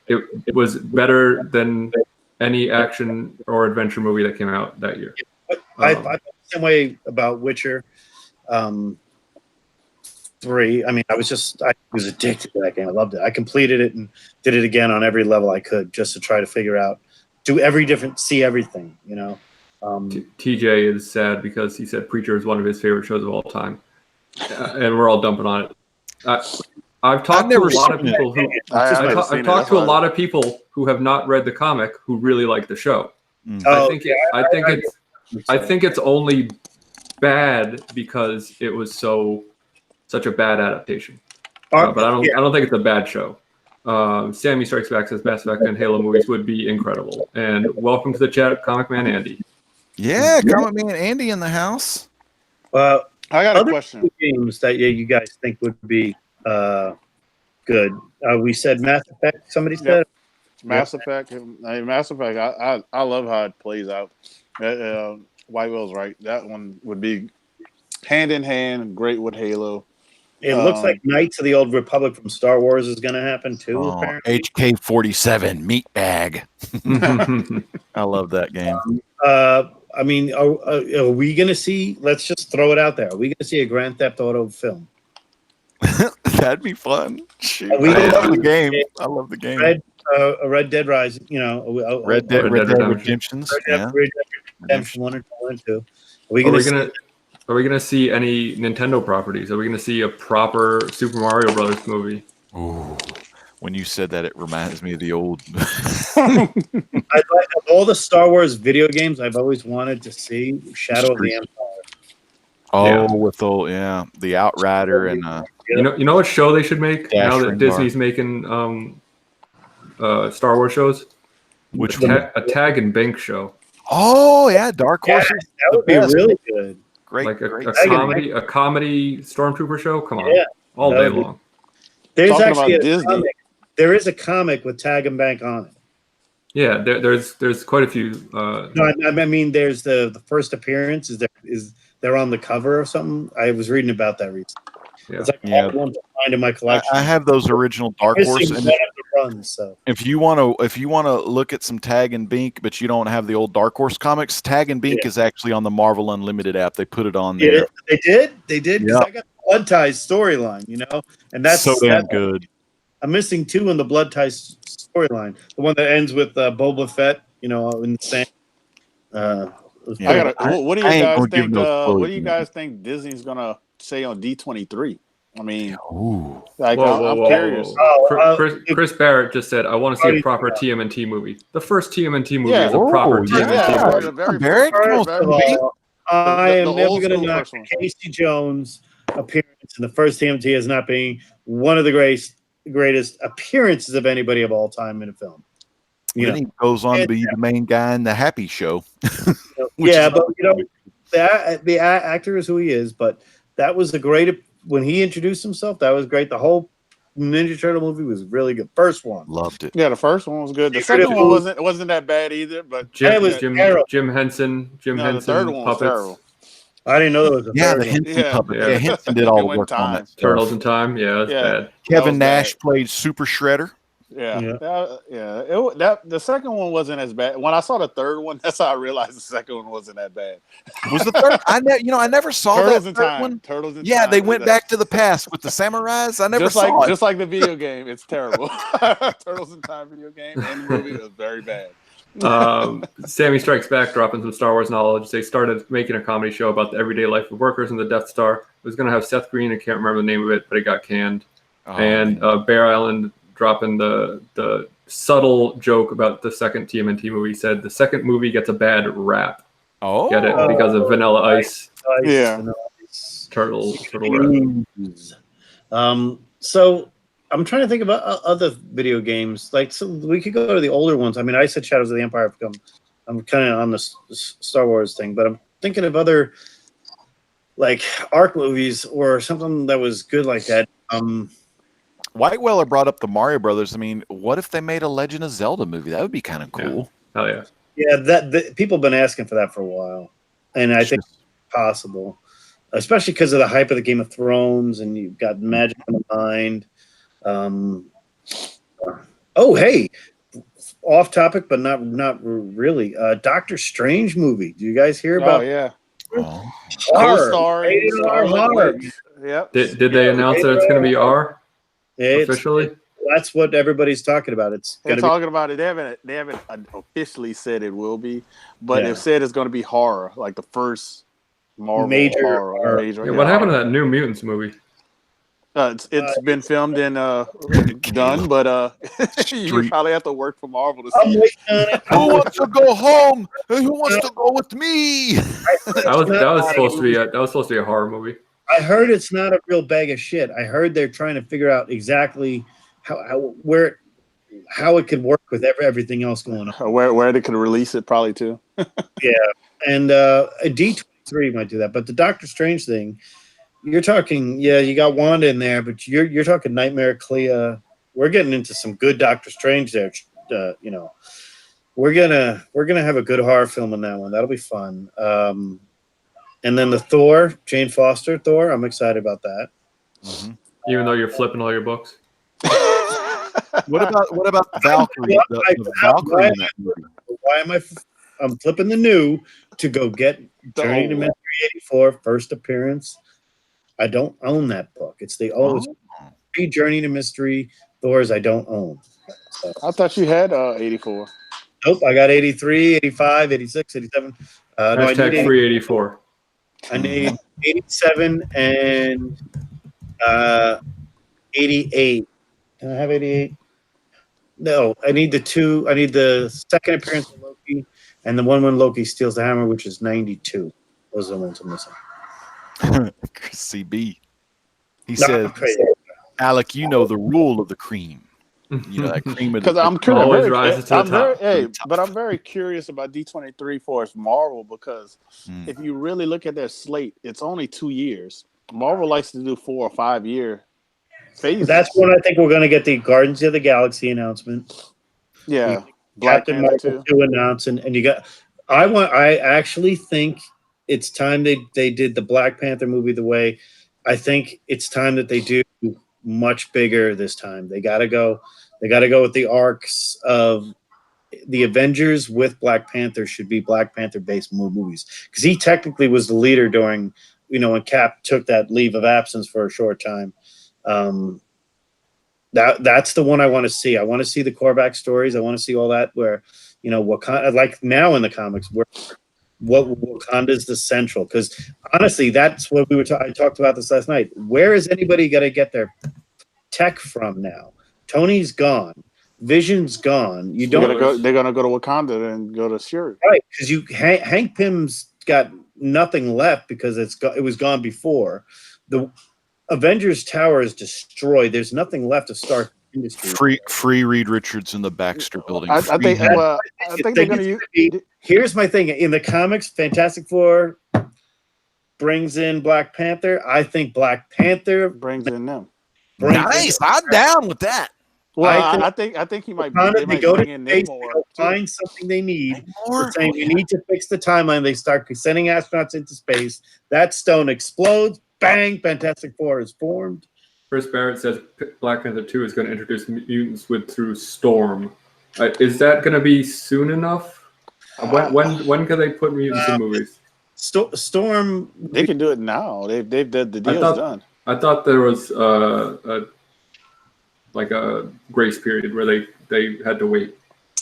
was better than any action or adventure movie that came out that year. I felt the same way about Witcher 3. I mean, I was addicted to that game. I loved it. I completed it and did it again on every level I could just to try to figure out, see everything, TJ is sad because he said Preacher is one of his favorite shows of all time. And we're all dumping on it. I've talked to a lot of people who I've talked to a lot of people who have not read the comic who really like the show. I think it's only bad because it was such a bad adaptation. But I don't think it's a bad show. Sammy Strikes Back says Mass Effect and Halo movies would be incredible. And welcome to the chat, Comic Man Andy. Yeah, Comic Man Andy in the house. I got a question. Games that you guys think would be good. We said Mass Effect. Somebody said Mass Effect. Mass Effect. I love how it plays out. White Will's right. That one would be hand in hand, great with Halo. It looks like Knights of the Old Republic from Star Wars is going to happen too. Apparently. HK-47 Meatbag. I love that game. I mean, are we going to see? Let's just throw it out there. Are we going to see a Grand Theft Auto film? That'd be fun. Shoot. I love the game. I love the game. Red Dead Rising. Red Dead Redemption. Red Dead Redemption 1 and 2. Are we gonna see any Nintendo properties? Are we gonna see a proper Super Mario Brothers movie? Ooh. When you said that, it reminds me of the old. All the Star Wars video games I've always wanted to see. Shadow of the Empire. Oh, with the Outrider and you know what show they should make now that Disney's making Star Wars shows? Which a Tag and Bank show. Oh yeah, Dark Horse. Yeah, that would be really good. Great, like great. a comedy stormtrooper show. Come on, all day long. There's actually a comic. There is a comic with Tag and Bank on it. Yeah, there's quite a few. No, I mean, there's the first appearance is they're on the cover or something. I was reading about that recently. Yeah. It's like all the ones I find in my collection. I have those original Dark Horse. And if you want to look at some Tag and Bink, but you don't have the old Dark Horse comics, Tag and Bink is actually on the Marvel Unlimited app. They put it on there. They did. Because I got the Blood Ties storyline, and that's so damn good. I'm missing 2 in the Blood Ties storyline. The one that ends with Boba Fett, in the sand. What do you guys think? What do you guys think Disney's gonna say on D23? I mean, Ooh. like I'm curious. Oh, Chris Barrett just said, "I want to see a proper TMNT movie." The first TMNT movie Yeah. is a proper Oh, TMNT yeah. movie. the very Barrett, come on, First of Steve. all, I am the never old going to school knock first one. Casey Jones' appearance in the first TMT as not being one of the greatest appearances of anybody of all time in a film. You Then know, he goes on to be the main guy in the Happy Show. which yeah, is but another the actor is who he is. But that was the great when he introduced himself. That was great. The whole Ninja Turtle movie was really good. First one, loved it. Yeah, the first one was good. The Secret second of one Food. wasn't that bad either. But It was terrible. Jim Henson the third one was puppets, terrible. I didn't know there was a Yeah, third the one. Henson Yeah. puppet. Yeah. Yeah, Henson did all It the went work on that. Turtles stuff. in Time. Yeah, that's Yeah. bad. Kevin was Nash played Super Shredder. Yeah, Yeah. The second one wasn't as bad. When I saw the third one, that's how I realized the second one wasn't that bad. Was the third? I never saw Turtles that in third Time. one. Turtles in Yeah, Time. they went back to the past with the samurais. I never just saw it. Just like the video game, it's terrible. Turtles in Time video game and the movie was very bad. Sammy Strikes Back dropping some Star Wars knowledge. They started making a comedy show about the everyday life of workers in the Death Star. It was going to have Seth Green. I can't remember the name of it, but it got canned. Oh, And Bear Island dropping the subtle joke about the second TMNT movie. He said the second movie gets a bad rap. oh, Get it? Because of Vanilla Ice Yeah. turtle rap. So I'm trying to think about other video games. Like, so we could go to the older ones. I mean, I said Shadows of the Empire. I'm kind of on the Star Wars thing, but I'm thinking of other like ARC movies or something that was good like that. White Weller brought up the Mario Brothers. I mean, what if they made a Legend of Zelda movie? That would be kind of cool. Hell yeah. Yeah, that people have been asking for that for a while, and I think it's possible, especially because of the hype of the Game of Thrones, and you've got Magic on the Mind. Oh, hey, off topic, but not really. Doctor Strange movie. Do you guys hear about? Oh yeah. Oh. Horror. Co-starring Rated R Scarlet horror. Witch. Yep. Did they announce that it's going to be R officially? That's what everybody's talking about. It's They're going to talking about it. They haven't officially said it will be, but Yeah. they've said it's going to be horror, like the first Marvel Major horror. horror. Major, Yeah, what happened to that New Mutants movie? It's been filmed and done, but you Street. probably have to work for Marvel to I'm see it. waiting on it. Who wants to go home? And who wants to go with me? That was supposed to be a horror movie. I heard it's not a real bag of shit. I heard they're trying to figure out exactly how it could work with everything else going on. Where they could release it, probably too. And a D23 might do that, but the Doctor Strange thing, you're talking. Yeah, you got Wanda in there, but you're talking Nightmare Clea. We're getting into some good Doctor Strange there. We're gonna have a good horror film in that one. That'll be fun. And then the Thor, Jane Foster Thor. I'm excited about that. Mm-hmm. Even though you're flipping all your books. What about Valkyrie? The Valkyrie in that movie. Why am I'm flipping the new to go get Journey to Mystery 84 first appearance. I don't own that book. It's the old Journey to Mystery Thors I don't own. So, I thought you had 84. nope, I got 83, 85, 86, 87. No, I need Hashtag free 84. I need 87 and 88. Can I have 88? No, I need the two. I need the second appearance of Loki and the one when Loki steals the hammer, which is 92. Those are the ones I'm missing. CB. He No, says, I'm crazy. Alec, you know the rule of the cream. You know that cream of Because the I'm Always curious. rises to the top. But I'm very curious about D23 for its Marvel because if you really look at their slate, it's only 2 years. Marvel likes to do 4 or 5 year phases. That's when I think we're going to get the Guardians of the Galaxy announcement. Yeah, Black Captain Panther Marvel 2. 2 announce, and you got. I actually think it's time they did the Black Panther movie the way. I think it's time that they do much bigger this time. They got to go. They got to go with the arcs of the Avengers with Black Panther should be Black Panther based movies because he technically was the leader during, when Cap took that leave of absence for a short time. That's the one I want to see. I want to see the Korvac stories. I want to see all that where, what kind of like now in the comics where what Wakanda's the central, because honestly, that's what I talked about this last night. Where is anybody going to get their tech from now? Tony's gone, Vision's gone. You don't They're gonna go to Wakanda and go to Shuri. right, because Hank Pym's got nothing left because it was gone before. The Avengers Tower is destroyed. There's nothing left of Stark Industries. Free Reed Richards in the Baxter building. I think they're gonna use. Here's my thing. In the comics, Fantastic Four brings in Black Panther. I think Black Panther brings in them. Nice. I'm down with that. Well, I think he might. They might go bring to in space, Namor. find something they need. They're saying we need to fix the timeline. They start sending astronauts into space. That stone explodes. Bang! Fantastic Four is formed. Chris Barrett says Black Panther 2 is going to introduce mutants through Storm. Is that going to be soon enough? When can they put mutants in movies? Storm. They can do it now. The deal's done. I thought there was a grace period where they had to wait.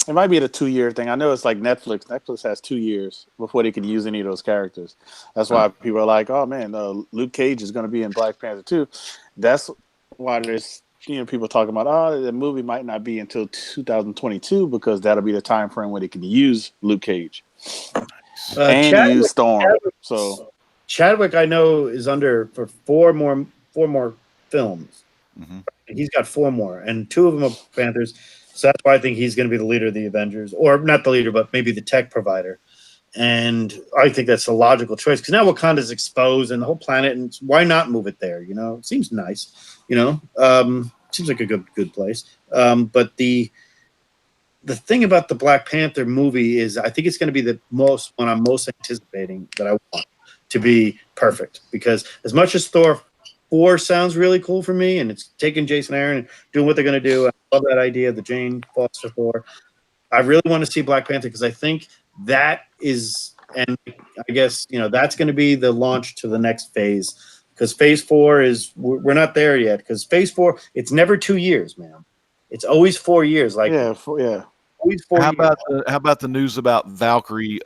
It might be a 2-year thing. I know it's like Netflix. Netflix has 2 years before they can use any of those characters. That's why people are like, "Oh man, Luke Cage is going to be in Black Panther 2." That's why there's people talking about, "Oh, the movie might not be until 2022 because that'll be the time frame where they can use Luke Cage and use Storm." So Chadwick, I know, is under for four more films. Mm-hmm. He's got 4 more, and 2 of them are Panthers. So that's why I think he's going to be the leader of the Avengers, or not the leader, but maybe the tech provider. And I think that's a logical choice because now Wakanda's exposed and the whole planet, and why not move it there? It seems nice. Seems like a good place. But the thing about the Black Panther movie is I think it's going to be the one I'm most anticipating that I want to be perfect, because as much as Thor 4 sounds really cool for me, and it's taking Jason Aaron and doing what they're going to do. I love that idea, the Jane Foster Thor. I really want to see Black Panther because I think that is, and I guess that's going to be the launch to the next phase. Because Phase 4 we're not there yet. Because Phase 4, it's never 2 years, man. It's always 4 years. Always 4 years. How about the news about Valkyrie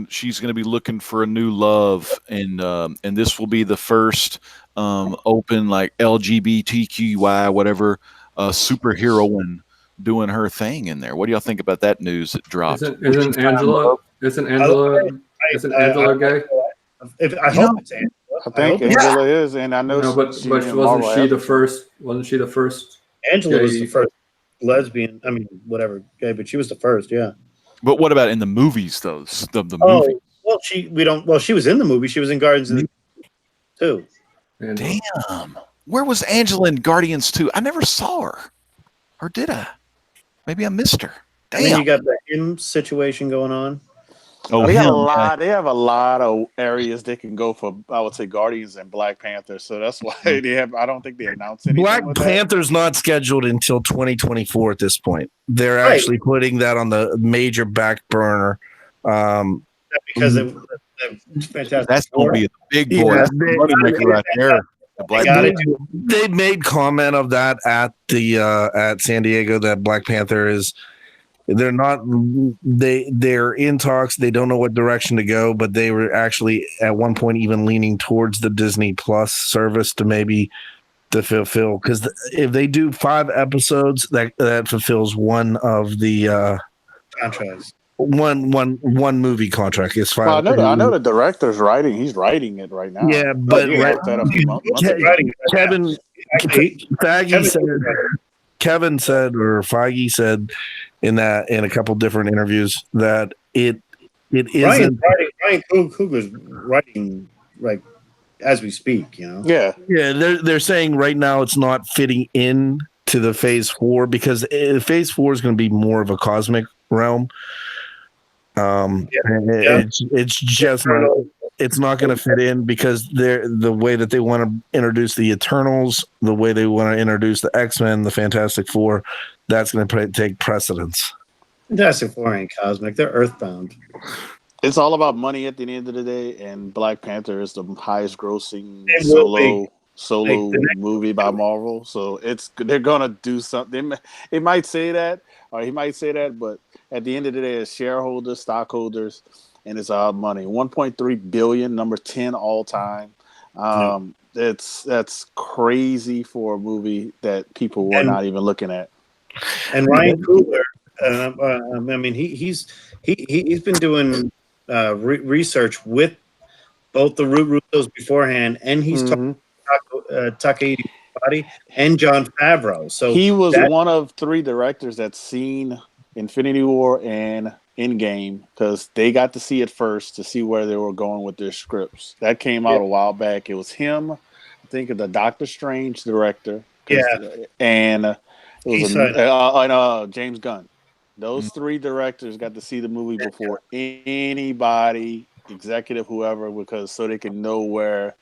she's going to be looking for a new love, and this will be the first open LGBTQI whatever superheroine doing her thing in there. What do y'all think about that news that dropped? Isn't Angela gay? I hope it's Angela. I think Angela is, and I know. But wasn't she the first? Wasn't she the first? Angela was the first lesbian. I mean, whatever, gay, but she was the first. Yeah. But what about in the movies, though? The movie. Well, she was in the movie. She was in Guardians of the too. Damn. Where was Angela in Guardians 2? I never saw her. Or did I? Maybe I missed her. Damn. And then you got the him situation going on. Oh, they have a lot of areas they can go for. I would say Guardians and Black Panther. So that's why they have. I don't think they announced anything. Black Panther's not scheduled until 2024 at this point. They're actually putting that on the major back burner. Because it's fantastic. That's going to be a big boy. That's money maker right there. They made comment of that at the at San Diego that Black Panther is. They're in talks. They don't know what direction to go, but they were actually at one point even leaning towards the Disney Plus service to fulfill, because if they do 5 episodes, that fulfills one of the contracts. One movie contract is 5. Well, I know the director's writing. He's writing it right now. Yeah, but Kevin said, or Feige said in a couple different interviews, that it isn't. Ryan Coogler's writing as we speak. Yeah. They're saying right now it's not fitting in to the Phase 4 because Phase 4 is going to be more of a cosmic realm. It's just it's not going to fit in because the way that they want to introduce the Eternals, the way they want to introduce the X-Men, the Fantastic Four, that's going to take precedence. Fantastic Four ain't cosmic; they're earthbound. It's all about money at the end of the day, and Black Panther is the highest grossing solo movie by Marvel. So they're gonna do something. They might say that, or he might say that, but at the end of the day, as shareholders, stockholders, and it's odd money. 1.3 billion, number 10 all time. That's crazy for a movie that people were not even looking at. And Ryan Coogler, I mean, he's been doing research with both the Russos beforehand, and he's talking to Taika Waititi and Jon Favreau. So he was one of 3 directors that's seen Infinity War and Endgame, because they got to see it first to see where they were going with their scripts. That came out a while back. It was him, I think, the Doctor Strange director, and it was James Gunn. Those 3 directors got to see the movie before anybody, executive, whoever, because so they can know where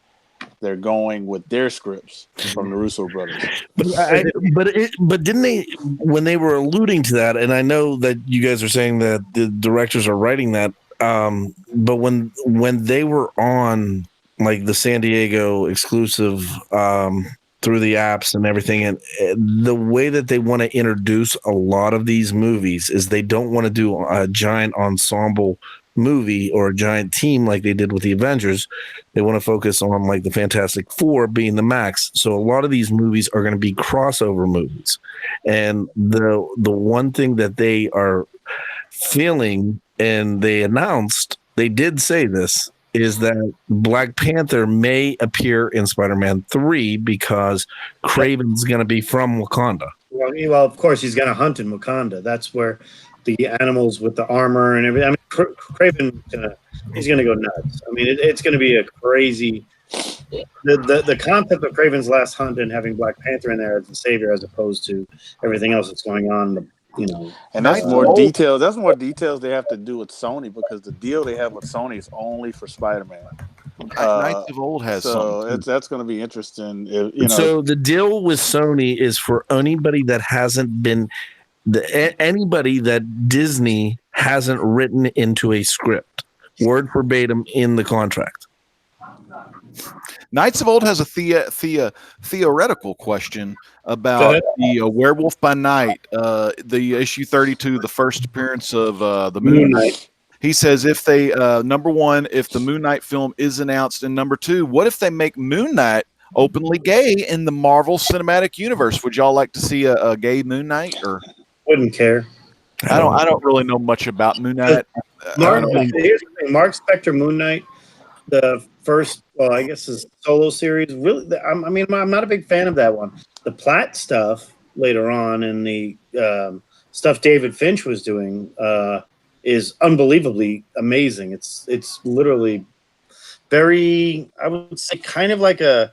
they're going with their scripts from the Russo brothers. But didn't they, when they were alluding to that, and I know that you guys are saying that the directors are writing that, but when they were on like the San Diego exclusive through the apps and everything, and the way that they want to introduce a lot of these movies is they don't want to do a giant ensemble movie or a giant team like they did with the Avengers. They want to focus on like the Fantastic Four being the max. So a lot of these movies are going to be crossover movies. And the one thing that they are feeling, and they announced, they did say this, is that Black Panther may appear in Spider-Man 3 because Kraven's going to be from Wakanda. Well, of course, he's going to hunt in Wakanda. That's where the animals with the armor and everything. I mean, Kraven, he's going to go nuts. I mean, it's going to be a crazy. The concept of Kraven's Last Hunt and having Black Panther in there as the savior, as opposed to everything else that's going on, and that's more details. That's more details they have to do with Sony, because the deal they have with Sony is only for Spider-Man. Knights of Old has something. That's going to be interesting. So the deal with Sony is for anybody that hasn't been. Anybody that Disney hasn't written into a script, word verbatim in the contract. Knights of Old has a theoretical question about the Werewolf by Night, the issue 32, the first appearance of the Moon Knight. He says, if they number 1, if the Moon Knight film is announced, and number 2, what if they make Moon Knight openly gay in the Marvel Cinematic Universe? Would y'all like to see a gay Moon Knight? Or wouldn't care. I don't really know much about Moon Knight. Here's the thing: Mark Spector Moon Knight, the first, well, I guess his solo series. Really, I'm not a big fan of that one. The Platt stuff later on, and the stuff David Finch was doing is unbelievably amazing. It's literally very, I would say, kind of like a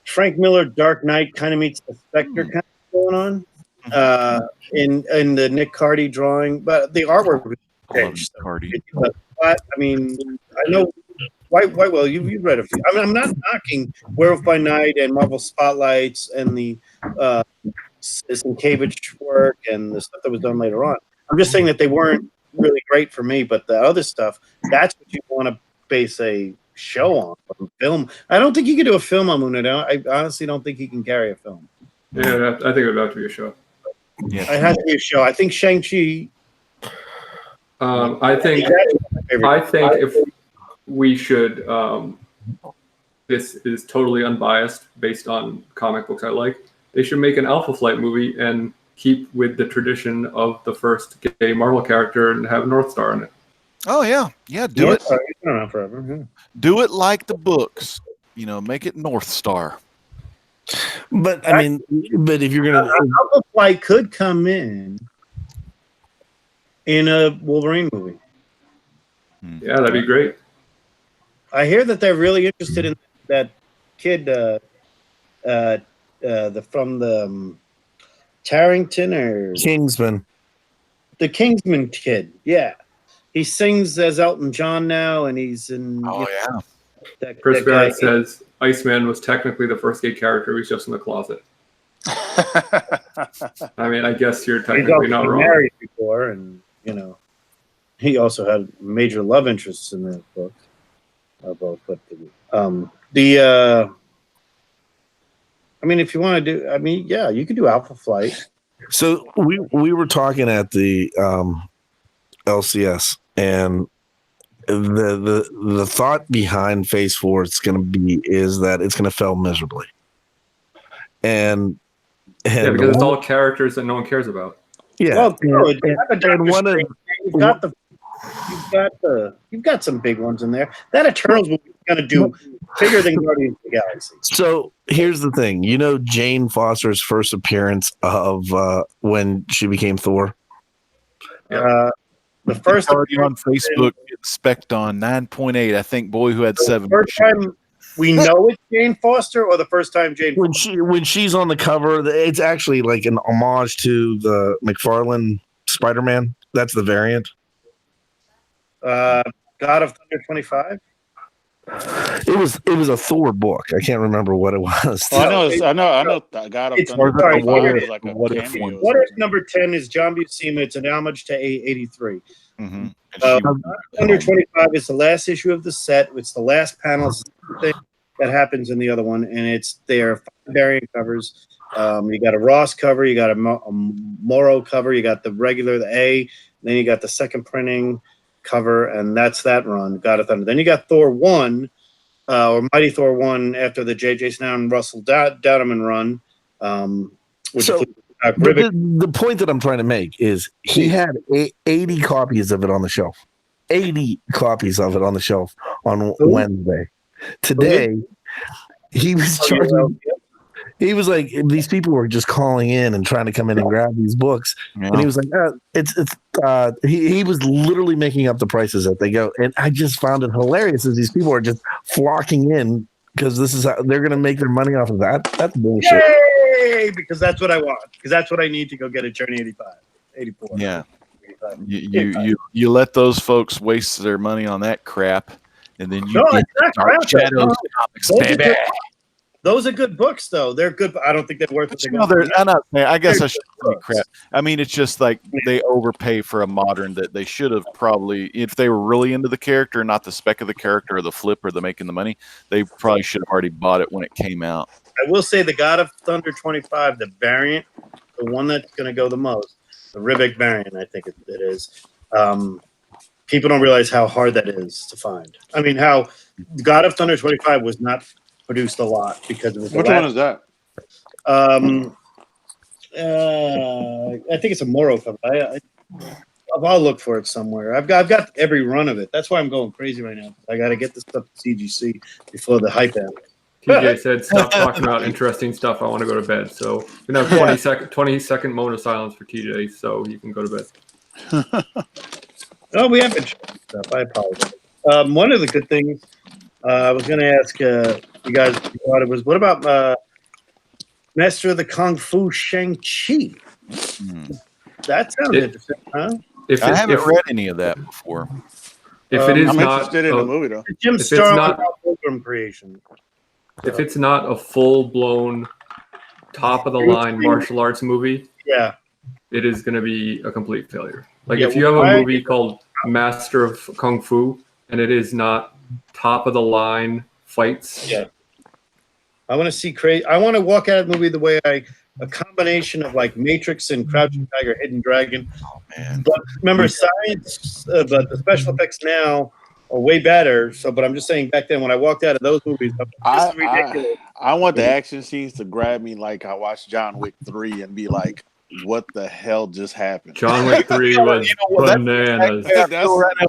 Frank Miller Dark Knight kind of meets the Spectre kind of going on. In the Nick Cardy drawing, but the artwork was changed. But I mean, I know why. Well, you've read a few. I mean, I'm not knocking Werewolf by Night and Marvel Spotlights and the Sienkiewicz work and the stuff that was done later on. I'm just saying that they weren't really great for me. But the other stuff, that's what you want to base a show on, film. I don't think you can do a film on Moon Knight. I honestly don't think he can carry a film. Yeah, I think it would have to be a show. Yeah, it has to be a show. I think Shang-Chi. I think if we should, this is totally unbiased based on comic books I like. They should make an Alpha Flight movie and keep with the tradition of the first gay Marvel character and have North Star in it. Oh yeah, do it. He's been around forever. Yeah. Do it like the books. Make it North Star. But I mean, if you're gonna, Alpha Flight could come in a Wolverine movie. Yeah, that'd be great. I hear that they're really interested in that kid, from the Tarrington or Kingsman. The Kingsman kid. Yeah, he sings as Elton John now, and he's in. Oh yeah. Chris Barrett says Iceman was technically the first gay character. He was just in the closet. I mean, I guess you're technically not wrong. Married before, and he also had major love interests in the book. Both, but I mean, if you want to do, yeah, you could do Alpha Flight. So we were talking at the LCS, and the thought behind Phase 4 is that it's going to fail miserably, and Yeah, because it's all characters that no one cares about. Yeah, Well, no, you've got some big ones in there. That Eternals movie is going to do bigger than Guardians of the Galaxy. So here's the thing, Jane Foster's first appearance of when she became Thor. The first already on Facebook, spec'd on 9.8. I think Boy Who Had Seven. First time we know it's Jane Foster, or the first time Jane when she's on the cover, it's actually like an homage to the McFarlane Spider-Man. That's the variant. God of Thunder 25. It was a Thor book. I can't remember what it was. Well, I know. God of Thunder 25 is like a cameo. What if number 10 is John Buscema? It's an homage to 83. Mm-hmm. Thunder 25 is the last issue of the set. It's the last panel thing that happens in the other one, and it's their variant covers. You got a Ross cover, you got a Morrow cover, you got the regular, the A, then you got the second printing cover, and that's that run, God of Thunder. Then you got Thor 1, or Mighty Thor 1 after the J.J. Snow and Russell Dowderman run. Which so the point that I'm trying to make is he had 80 copies of it on the shelf. 80 copies of it on the shelf on Wednesday. Today, he was charging. He was like, these people were just calling in and trying to come in and grab these books, and he was like, he was literally making up the prices as they go, and I just found it hilarious as these people are just flocking in because this is how they're going to make their money off of that. That's bullshit. Yay! Because that's what I want. Because that's what I need to go get a Journey 84. Yeah. You let those folks waste their money on that crap, and then you get Dark Shadows comics, baby. Those are good books, though. They're good. I don't think they're worth it. I'm not saying. I guess I should say crap. I mean, it's just like they overpay for a modern that they should have probably, if they were really into the character, not the spec of the character or the flip or the making the money, they probably should have already bought it when it came out. I will say the God of Thunder 25, the variant, the one that's going to go the most, the Ribic variant, I think it is. People don't realize how hard that is to find. I mean, how God of Thunder 25 was not produced a lot because it was. Which one is that? I think it's a Morrow cover. I'll look for it somewhere. I've got every run of it. That's why I'm going crazy right now. I got to get this stuff to CGC before the hype ends. TJ said, "Stop talking about interesting stuff. I want to go to bed." So we're gonna have 20 second moment of silence for TJ, so you can go to bed. Oh, we haven't stuff. I apologize. One of the good things I was going to ask you guys thought it was, what about Master of the Kung Fu Shang-Chi? That sounds interesting, huh? I haven't read any of that before. If it is I'm not interested in the movie, though. Jim Starlin program creation. If it's not a full-blown, top-of-the-line martial arts movie, yeah, it is going to be a complete failure. Like if you have a movie called Master of Kung Fu and it is not top-of-the-line fights, yeah. I want to see crazy. I want to walk out of the movie the way a combination of like Matrix and Crouching Tiger, Hidden Dragon. Oh man! But remember, science, but the special effects now are way better. So, but I'm just saying, back then when I walked out of those movies, ridiculous. I want the action scenes to grab me like I watched John Wick 3 and be like, "What the hell just happened?" John Wick 3 was bananas.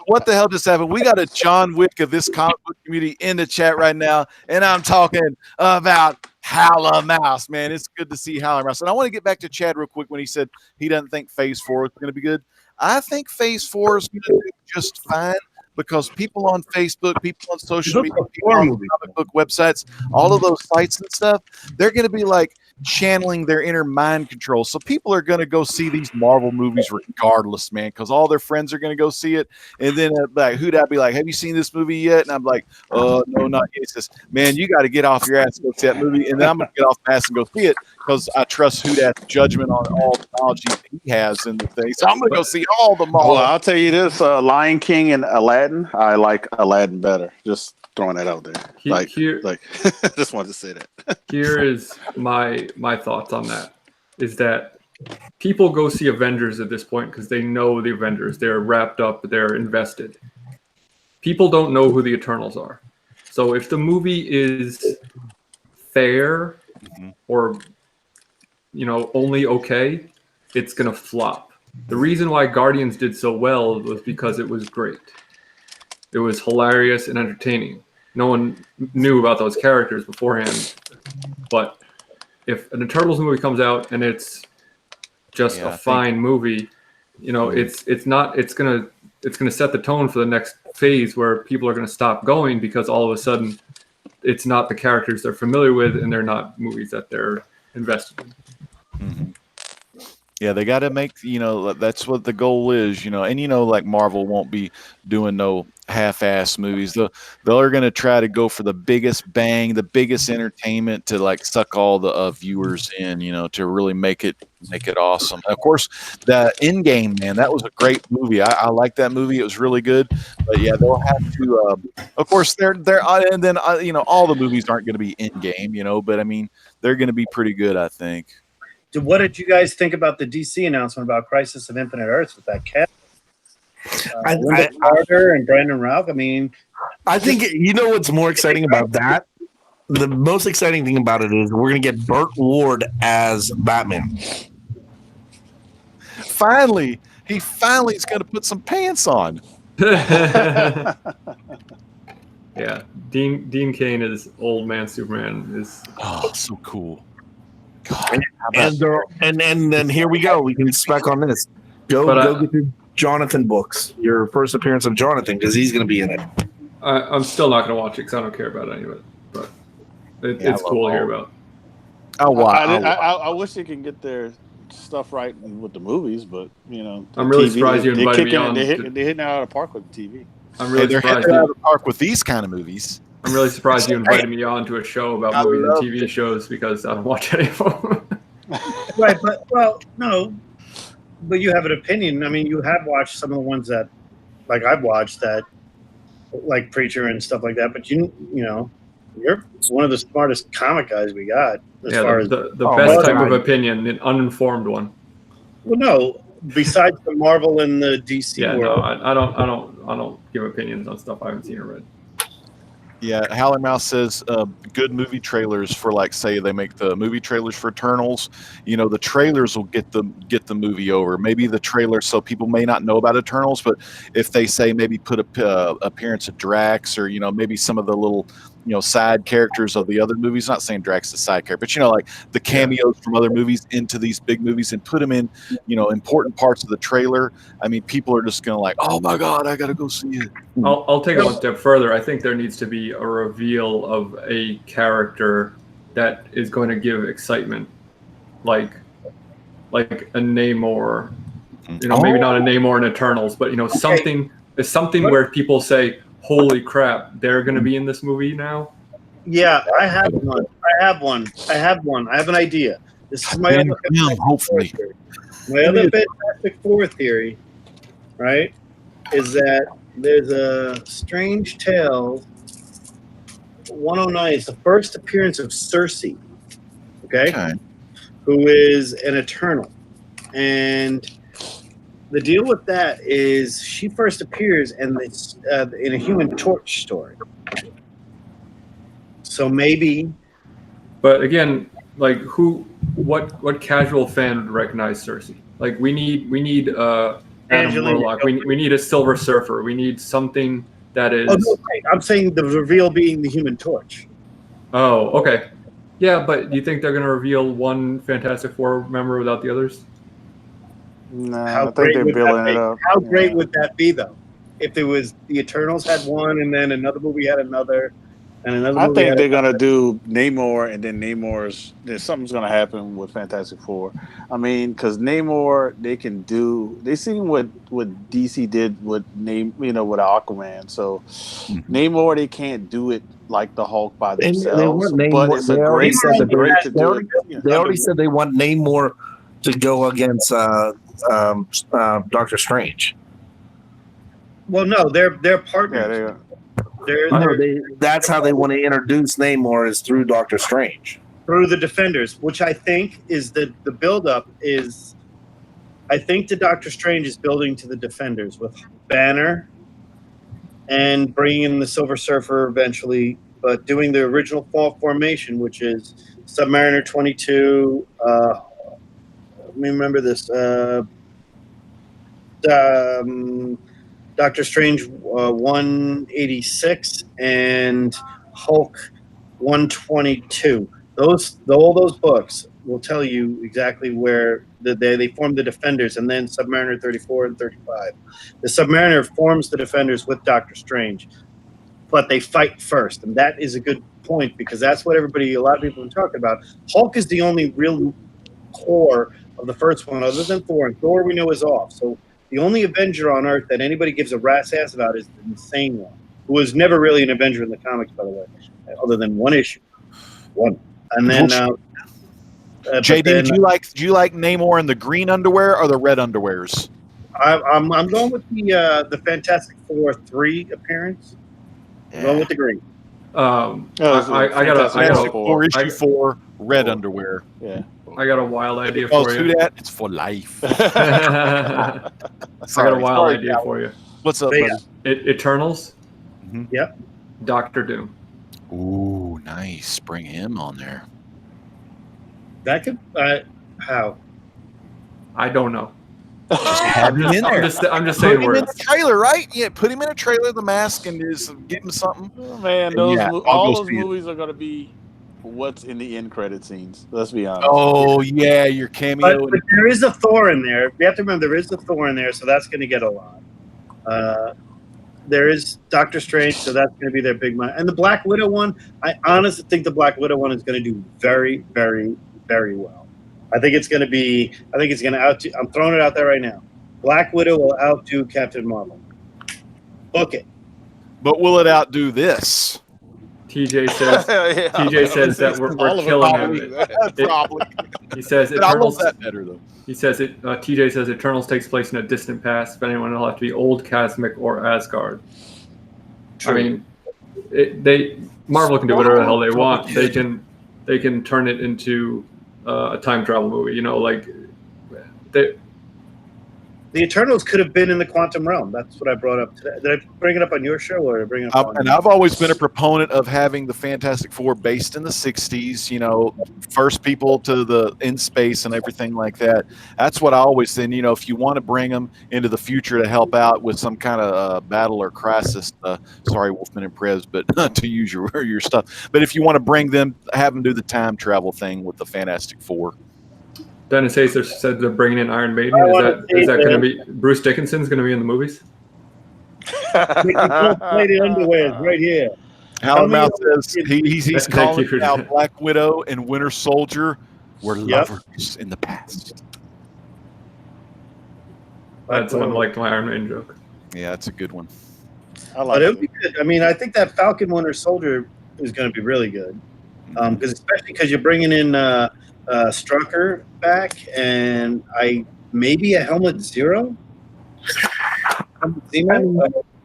What the hell just happened? We got a John Wick of this comic book community in the chat right now, and I'm talking about Howler Mouse, man. It's good to see Howler Mouse. And I want to get back to Chad real quick when he said he doesn't think Phase 4 is going to be good. I think Phase 4 is going to do just fine because people on Facebook, people on social media, people on comic book websites, all of those sites and stuff, they're going to be like channeling their inner mind control. So people are going to go see these Marvel movies regardless, man, because all their friends are going to go see it. And then like, who'd I be like, have you seen this movie yet? And I'm like, oh, no, not yet. He says, man, you got to get off your ass and go see that movie. And then I'm going to get off my ass and go see it because I trust Hudat's judgment on all the knowledge he has in the thing. So I'm going to go see all the Marvel. Well, I'll tell you this, Lion King and Aladdin, I like Aladdin better. Just throwing that out there. Just wanted to say that. Here is my thoughts on that. Is that people go see Avengers at this point because they know the Avengers. They're wrapped up. They're invested. people don't know who the Eternals are. So if the movie is fair or only okay, it's gonna flop. The reason why Guardians did so well was because it was great. It was hilarious and entertaining. No one knew about those characters beforehand, but if an Eternals movie comes out and it's just a fine movie, it's gonna set the tone for the next phase where people are gonna stop going because all of a sudden it's not the characters they're familiar with and they're not movies that they're invested in. Mm-hmm. Yeah, they got to make, that's what the goal is, and like Marvel won't be doing no half-ass movies. They're going to try to go for the biggest bang, the biggest entertainment to like suck all the viewers in, to really make it awesome. And of course, the Endgame, man, that was a great movie. I like that movie. It was really good. But yeah, they'll have to. Of course, they're and then all the movies aren't going to be Endgame, but I mean, they're going to be pretty good, I think. What did you guys think about the DC announcement about Crisis of Infinite Earths with that cast? Linda Carter and Brandon Routh. I mean, I think what's more exciting about that. The most exciting thing about it is we're going to get Burt Ward as Batman. Finally, is going to put some pants on. Yeah, Dean Cain as Old Man Superman is so cool. God, and then here we go. We can spec on this. Go get your Jonathan books. Your first appearance of Jonathan because he's going to be in it. I'm still not going to watch it because I don't care about any of it. But it's cool to hear about. Oh wow! I wish they can get their stuff right with the movies, but I'm really surprised you invited me on. They're hitting out of the park with the TV. I'm really surprised they're out of the park with these kind of movies. I'm really surprised you invited me on to a show about movies and TV shows because I don't watch any of them. Right, but you have an opinion. I mean, you have watched some of the ones that, like I've watched that, like Preacher and stuff like that. But you're one of the smartest comic guys we got. As far as the best type of opinion, an uninformed one. Well, no. Besides the Marvel and the DC world, no, I don't give opinions on stuff I haven't seen or read. Yeah, Howler Mouse says good movie trailers for, like, say they make the movie trailers for Eternals. The trailers will get the movie over. Maybe the trailer, so people may not know about Eternals, but if they say maybe put a appearance of Drax or maybe some of the little side characters of the other movies. Not saying Drax is a side character, but like the cameos from other movies into these big movies and put them in important parts of the trailer. I mean, people are just gonna like, oh my god, I gotta go see it. I'll take it one step further. I think there needs to be a reveal of a character that is going to give excitement, like a Namor. Maybe not a Namor in Eternals, but something where people say, holy crap, they're going to be in this movie now? Yeah, I have one. I have an idea. This is my other hopefully. My other Fantastic Four theory, right, is that there's a Strange Tales 109. It's the first appearance of Cersei, okay, who is an Eternal. And the deal with that is she first appears in a Human Torch story. So maybe. But again, like what casual fan would recognize Cersei? Like we need Adam Warlock. We need a Silver Surfer. We need something that is. Oh, no, right. I'm saying the reveal being the Human Torch. Oh, okay. Yeah, but do you think they're going to reveal one Fantastic Four member without the others? No, I think they're building it up. How great would that be, though? If there was the Eternals had one, and then another movie had another, and another. I think they're gonna do Namor, and then something's gonna happen with Fantastic Four. I mean, because Namor, they can do. They seen what DC did with with Aquaman. So Namor, they can't do it like the Hulk by themselves. But it's a great to do it. They already said they want Namor to go against Doctor Strange. Well, no, they're partners. That's how they want to introduce Namor is through Doctor Strange. Through the Defenders, which I think is the build-up is... I think the Doctor Strange is building to the Defenders with Banner and bringing in the Silver Surfer eventually, but doing the original formation, which is Submariner 22. Let me remember this. Doctor Strange 186 and Hulk 122. All those books will tell you exactly where they formed the Defenders, and then Submariner 34 and 35. The Submariner forms the Defenders with Doctor Strange, but they fight first, and that is a good point because that's what a lot of people have been talking about. Hulk is the only real core of the first one, other than Thor, and Thor we know is off. So the only Avenger on Earth that anybody gives a rat's ass about is the Insane One, who was never really an Avenger in the comics, by the way, other than one issue. One. And then JD, do you like Namor in the green underwear or the red underwears? I'm going with the Fantastic Four 3 appearance. I'm going with the green. I got Four issue 4 red underwear. Yeah. I got a wild idea for you. That it's for life. I got a wild idea for you. What's up, buddy? Eternals. Mhm. Yep. Doctor Doom. Ooh, nice. Bring him on there. That could how? I don't know. Have him in there. I'm just Put saying him in words. the trailer, right? Yeah, put him in a trailer, the mask, and just give him something. Oh, man, Yeah, all go those see it. movies are going to be what's in the end credit scenes. Let's be honest. Oh yeah, your cameo. But there is a Thor in there. You have to remember there is a Thor in there, so that's going to get a lot. There is Doctor Strange, so that's going to be their big money. And the Black Widow one, I honestly think the Black Widow one is going to do very, very, very well. I think it's going to outdo. I'm throwing it out there right now. Black Widow will outdo Captain Marvel. Book it. But will it outdo this? TJ says. Yeah, TJ says that we're all of it killing probably. him. Probably. He says But I love Eternals. that better though. He says it. TJ says Eternals takes place in a distant past. If anyone, it'll have to be old Cosmic or Asgard. I mean, Marvel can do whatever the hell they want. They can turn it into a time travel movie. You know, like The Eternals could have been in the quantum realm. That's what I brought up today. Did I bring it up on your show or bring it up on And I've always been a proponent of having the Fantastic Four based in the 60s, you know, first people to the in space and everything like that. That's what I always think, you know, if you want to bring them into the future to help out with some kind of battle or crisis, sorry, Wolfman and Prez, but to use your stuff. But if you want to bring them, have them do the time travel thing with the Fantastic Four. Dennis Acer said they're bringing in Iron Maiden. Is that going to be Bruce Dickinson's going to be in the movies? Play the underwear right here. Howard Mouth says he's Thank calling you for now that. Black Widow and Winter Soldier were Yep. lovers in the past. That's someone liked my Iron Maiden joke. Yeah, that's a good one. I like But it would it. be good. I mean, I think that Falcon Winter Soldier is going to be really good. Especially because you're bringing in Strucker back and maybe a Helmet Zero.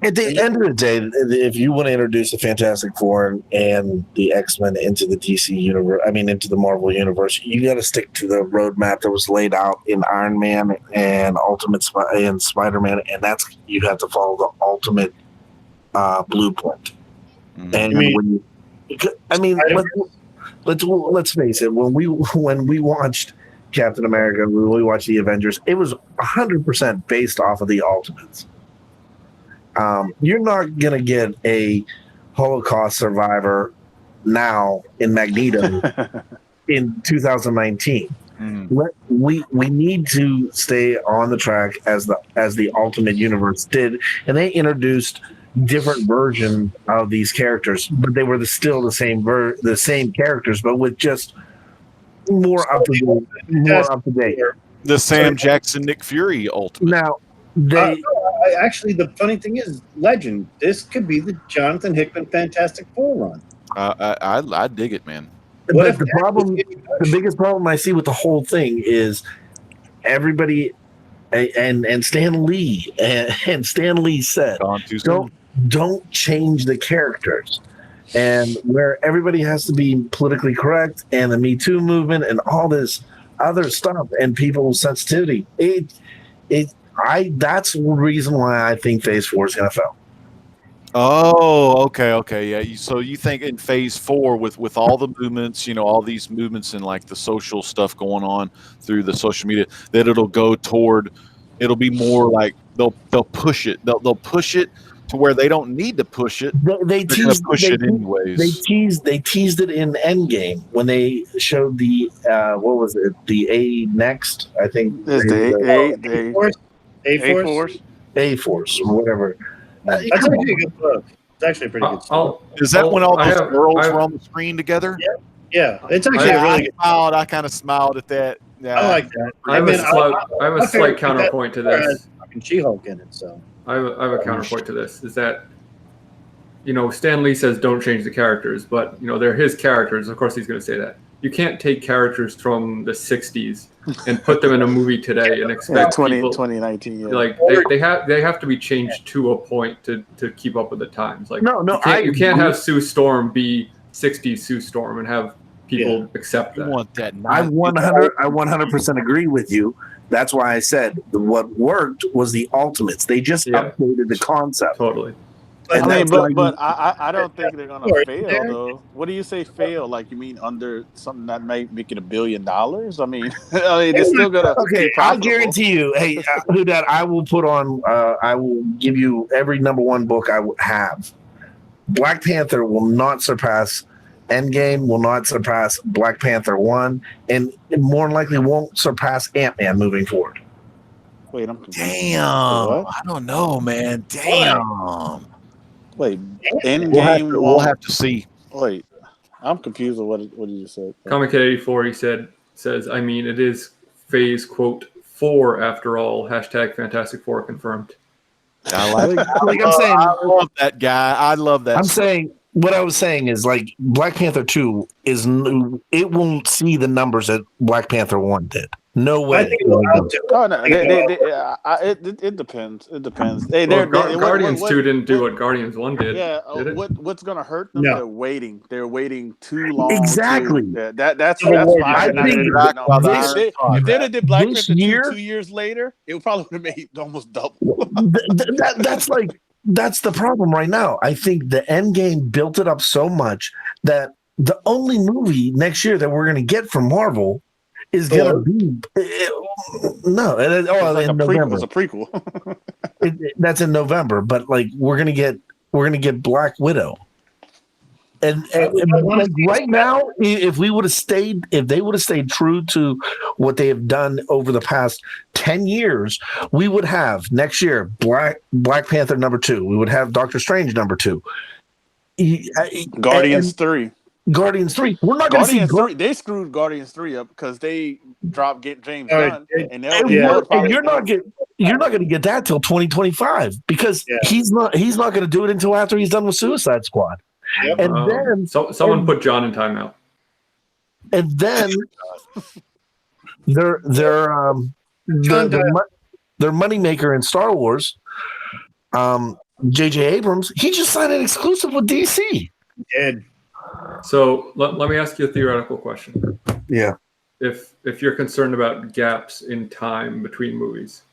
At the end of the day, if you want to introduce the Fantastic Four and the X-Men into the DC universe, into the Marvel universe, you got to stick to the roadmap that was laid out in Iron Man and and Spider-Man, and you have to follow the ultimate blueprint. Mhm. Let's face it. When we watched Captain America, when we watched the Avengers, it was 100% based off of the Ultimates. You're not gonna get a Holocaust survivor now in Magneto in 2019. We need to stay on the track as the Ultimate Universe did, and they introduced different version of these characters, but they were still the same characters, but with just more up to date. The Sam Jackson Nick Fury Ultimate. Now Actually, the funny thing is, Legend. This could be the Jonathan Hickman Fantastic Four run. I dig it, man. What if the biggest problem I see with the whole thing is everybody and Stan Lee and Stan Lee said, Gone too soon. don't change the characters. And where everybody has to be politically correct and the Me Too movement and all this other stuff and people's sensitivity, that's the reason why I think Phase 4 is going to fail. Oh, okay, yeah. So you think in phase 4 with all the movements, all these movements and like the social stuff going on through the social media, that it'll be more like they'll push it. They'll push it to where they don't need to push it. They They're gonna teased push it anyways. They teased it in Endgame when they showed the what was it, the A next, I think There's A-Force. A Force or whatever. That's actually a good book. It's actually a pretty good story. Is that when all I those have- girls I have- were on the screen together? Yeah, it's actually a really good. I kind of smiled at that. Yeah. I like that. I have a my slight favorite- counterpoint to that this. has fucking She-Hulk in it, so. I have a counterpoint to this. Is that Stan Lee says don't change the characters, but they're his characters. Of course, he's going to say that. You can't take characters from the '60s and put them in a movie today and expect people 2019. Yeah. like they have to be changed to a point to keep up with the times. Like No, you can't have Sue Storm be '60s Sue Storm and have people accept You that. want that? I 100% agree with you. That's why I said what worked was the Ultimates. They just Yeah. updated the concept. Totally. And I mean, that's why but I don't think they're gonna Sorry, fail there- though. What do you say fail? Like you mean under something that might make it $1 billion? I mean, they're still gonna. Okay, be I profitable. guarantee you. Hey, Hudat, I will put on. I will give you every #1 book I would have. Black Panther will not surpass Endgame. Will not surpass Black Panther 1, and it more than likely won't surpass Ant-Man moving forward. Wait, I'm confused. Damn. What? I don't know, man. Damn. Wait, We'll Endgame. have to see. Wait, I'm confused with what you just said. Comic Kid 84 says I mean it is phase #4 after all. #Fantastic Four confirmed. I like. Like I'm saying, I love that guy. I love that. I'm saying what I was saying is like Black Panther 2 it won't see the numbers that Black Panther 1 did. No way. I think it'll outdo it. Oh no, it depends. It depends. Guardians 2 didn't do what Guardians 1 did. Yeah, did it? what's gonna hurt them? No. They're waiting. They're waiting too long. Exactly. That's I why they're not think gonna Black do it. this- If they'd have did Black this Panther year- 2 years later, it probably would have made almost double. That's the problem right now. I think the Endgame built it up so much that the only movie next year that we're going to get from Marvel is going to be in November. It's a prequel. That's in November, but like we're going to get Black Widow. And like right now, if they would have stayed true to what they have done over the past 10 years, we would have next year Black Panther #2. We would have Doctor Strange #2. Guardians 3. Guardians 3. We're not going to see Guardians 3. They screwed Guardians 3 up because they dropped James All right. Gunn, and and you're not going to get that till 2025 because he's not going to do it until after he's done with Suicide Squad. Yep. And then Someone put John in timeout. and then their moneymaker in Star Wars, J.J. Abrams, he just signed an exclusive with DC. Did. So let me ask you a theoretical question. Yeah. If you're concerned about gaps in time between movies,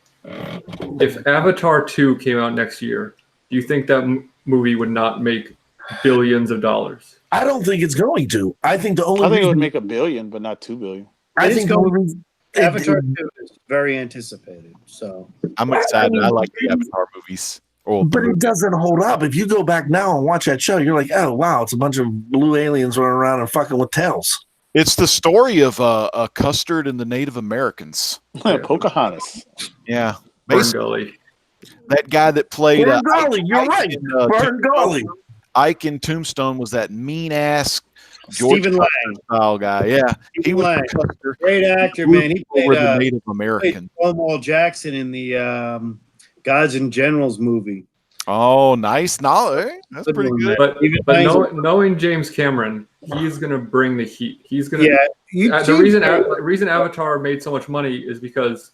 if Avatar 2 came out next year, do you think that movie would not make billions of dollars? I don't think it's going to. I think the only I think it would reason- make $1 billion, but not $2 billion. I It is think the going- only reason- Avatar 2 is very anticipated. So I'm excited. I like the Avatar movies. But it doesn't hold up. If you go back now and watch that show, you're like, oh wow, it's a bunch of blue aliens running around and fucking with tails. It's the story of Custard and the Native Americans. Pocahontas. Yeah, Burn basically Gully. that guy that played Burn Gully, you're right. Burn Gully. Ike in Tombstone was that mean ass George Stephen Lang, style guy. Yeah, he Stephen was Lang, the Custer great actor, man. He over the played Native American. Stonewall Jackson in the Gods and Generals movie. Oh, nice knowledge. That's pretty good. But Even but knowing James Cameron, he's gonna bring the heat. He's gonna. Yeah, The reason Avatar made so much money is because,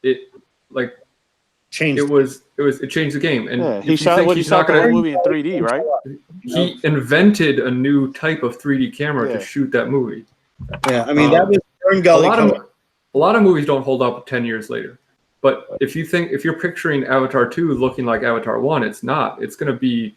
it changed. it changed the game. And Yeah, if you he think he's not shot the gonna, whole movie in 3D, right? he invented a new type of 3D camera Yeah. to shoot that movie. Yeah, I mean that was Burn A Gully. lot of movies don't hold up 10 years later. But if you're picturing Avatar 2 looking like Avatar 1, it's not. It's going to be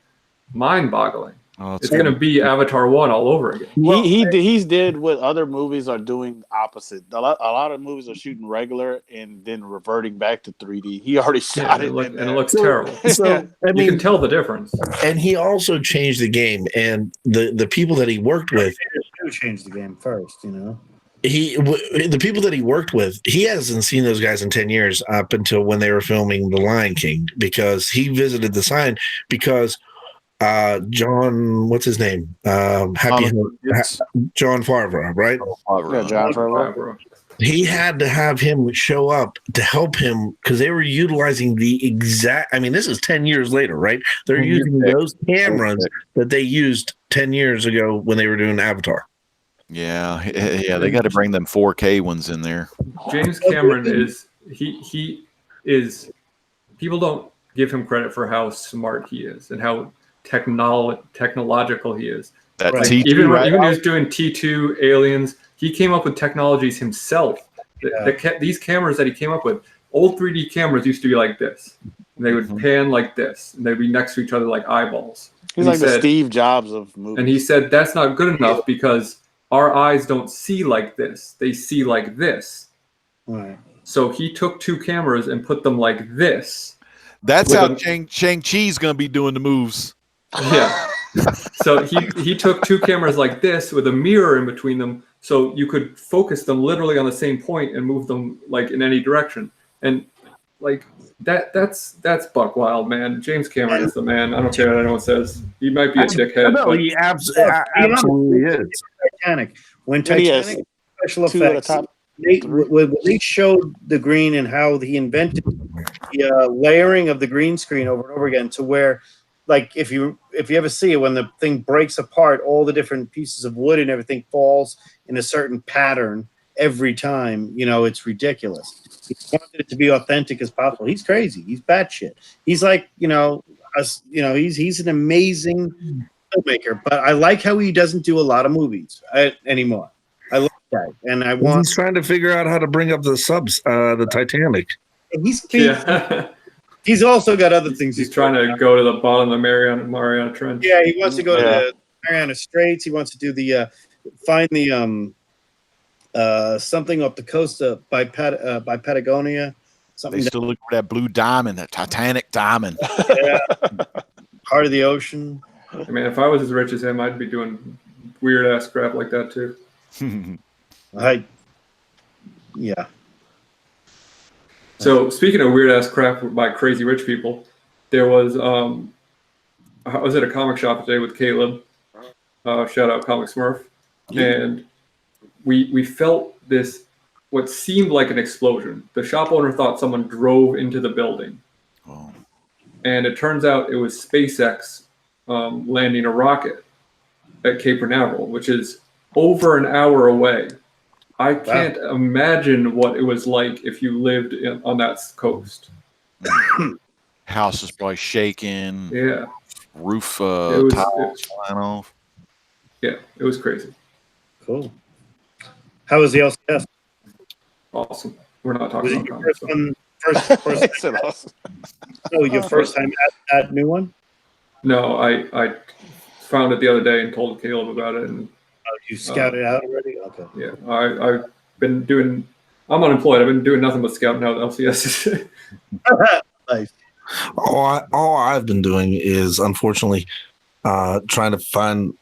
mind-boggling. Oh, It's going to be Avatar 1 all over again. He's did what other movies are doing opposite. A lot of movies are shooting regular and then reverting back to 3D. He already shot it, and it looks terrible. So I You mean, can tell the difference. and he also changed the game, and the people that he worked with. Who changed the game first? You know. The people that he worked with, he hasn't seen those guys in 10 years up until when they were filming The Lion King, because he visited the sign because John, what's his name? John Favreau, right? Yeah, John Favreau. He had to have him show up to help him because they were utilizing the exact. I mean, this is 10 years later, right? They're using those cameras that they used 10 years ago when they were doing Avatar. Yeah, they got to bring them 4K ones in there. James Cameron is he is. People don't give him credit for how smart he is and how technological he is. That Like, T2, even right? when he was doing T2 Aliens, he came up with technologies himself. These cameras that he came up with, old 3D cameras used to be like this. And they would pan like this, and they'd be next to each other like eyeballs. He's like the Steve Jobs of movies. And he said that's not good enough because our eyes don't see like this; they see like this. Right. So he took two cameras and put them like this. That's how Shang-Chi's going to be doing the moves. Yeah. So he took two cameras like this with a mirror in between them, so you could focus them literally on the same point and move them like in any direction. And like that's buck wild, man. James Cameron is the man. I don't care what anyone says. He might be a dickhead. No, but he absolutely is. Titanic. When And he has Titanic special two of the effects, top when they showed the green and how he invented the layering of the green screen over and over again to where, like, if you ever see it, when the thing breaks apart, all the different pieces of wood and everything falls in a certain pattern every time. You know, it's ridiculous. He wanted it to be authentic as possible. He's crazy. He's batshit. He's like, he's an amazing filmmaker. But I like how he doesn't do a lot of movies anymore. I like that, and He's trying to figure out how to bring up the Titanic. He's also got other things. He's trying to go to the bottom of the Mariana Trench. Yeah, he wants to go to the Mariana Straits. He wants to do find the something up the coast by Patagonia. They still look for that blue diamond, that Titanic diamond. Yeah. Heart of the ocean. I mean, if I was as rich as him, I'd be doing weird ass crap like that too. Yeah. So speaking of weird ass crap by crazy rich people, there was I was at a comic shop today with Caleb. Shout out Comic Smurf, and we felt this what seemed like an explosion. The shop owner thought someone drove into the building, and it turns out it was SpaceX landing a rocket at Cape Canaveral, which is over an hour away. I can't imagine what it was like if you lived on that coast. House is probably shaking. Yeah. Roof tiles flying off. Yeah, it was crazy. Cool. How was the LCS? Awesome. We're not Was talking it about your comics. first time? Oh, your first time at that new one? No, I found it the other day and told Caleb about it. And you scouted out already? Okay. yeah, I've been doing. I'm unemployed. I've been doing nothing but scouting out LCS. Nice. All I've been doing is unfortunately trying to find.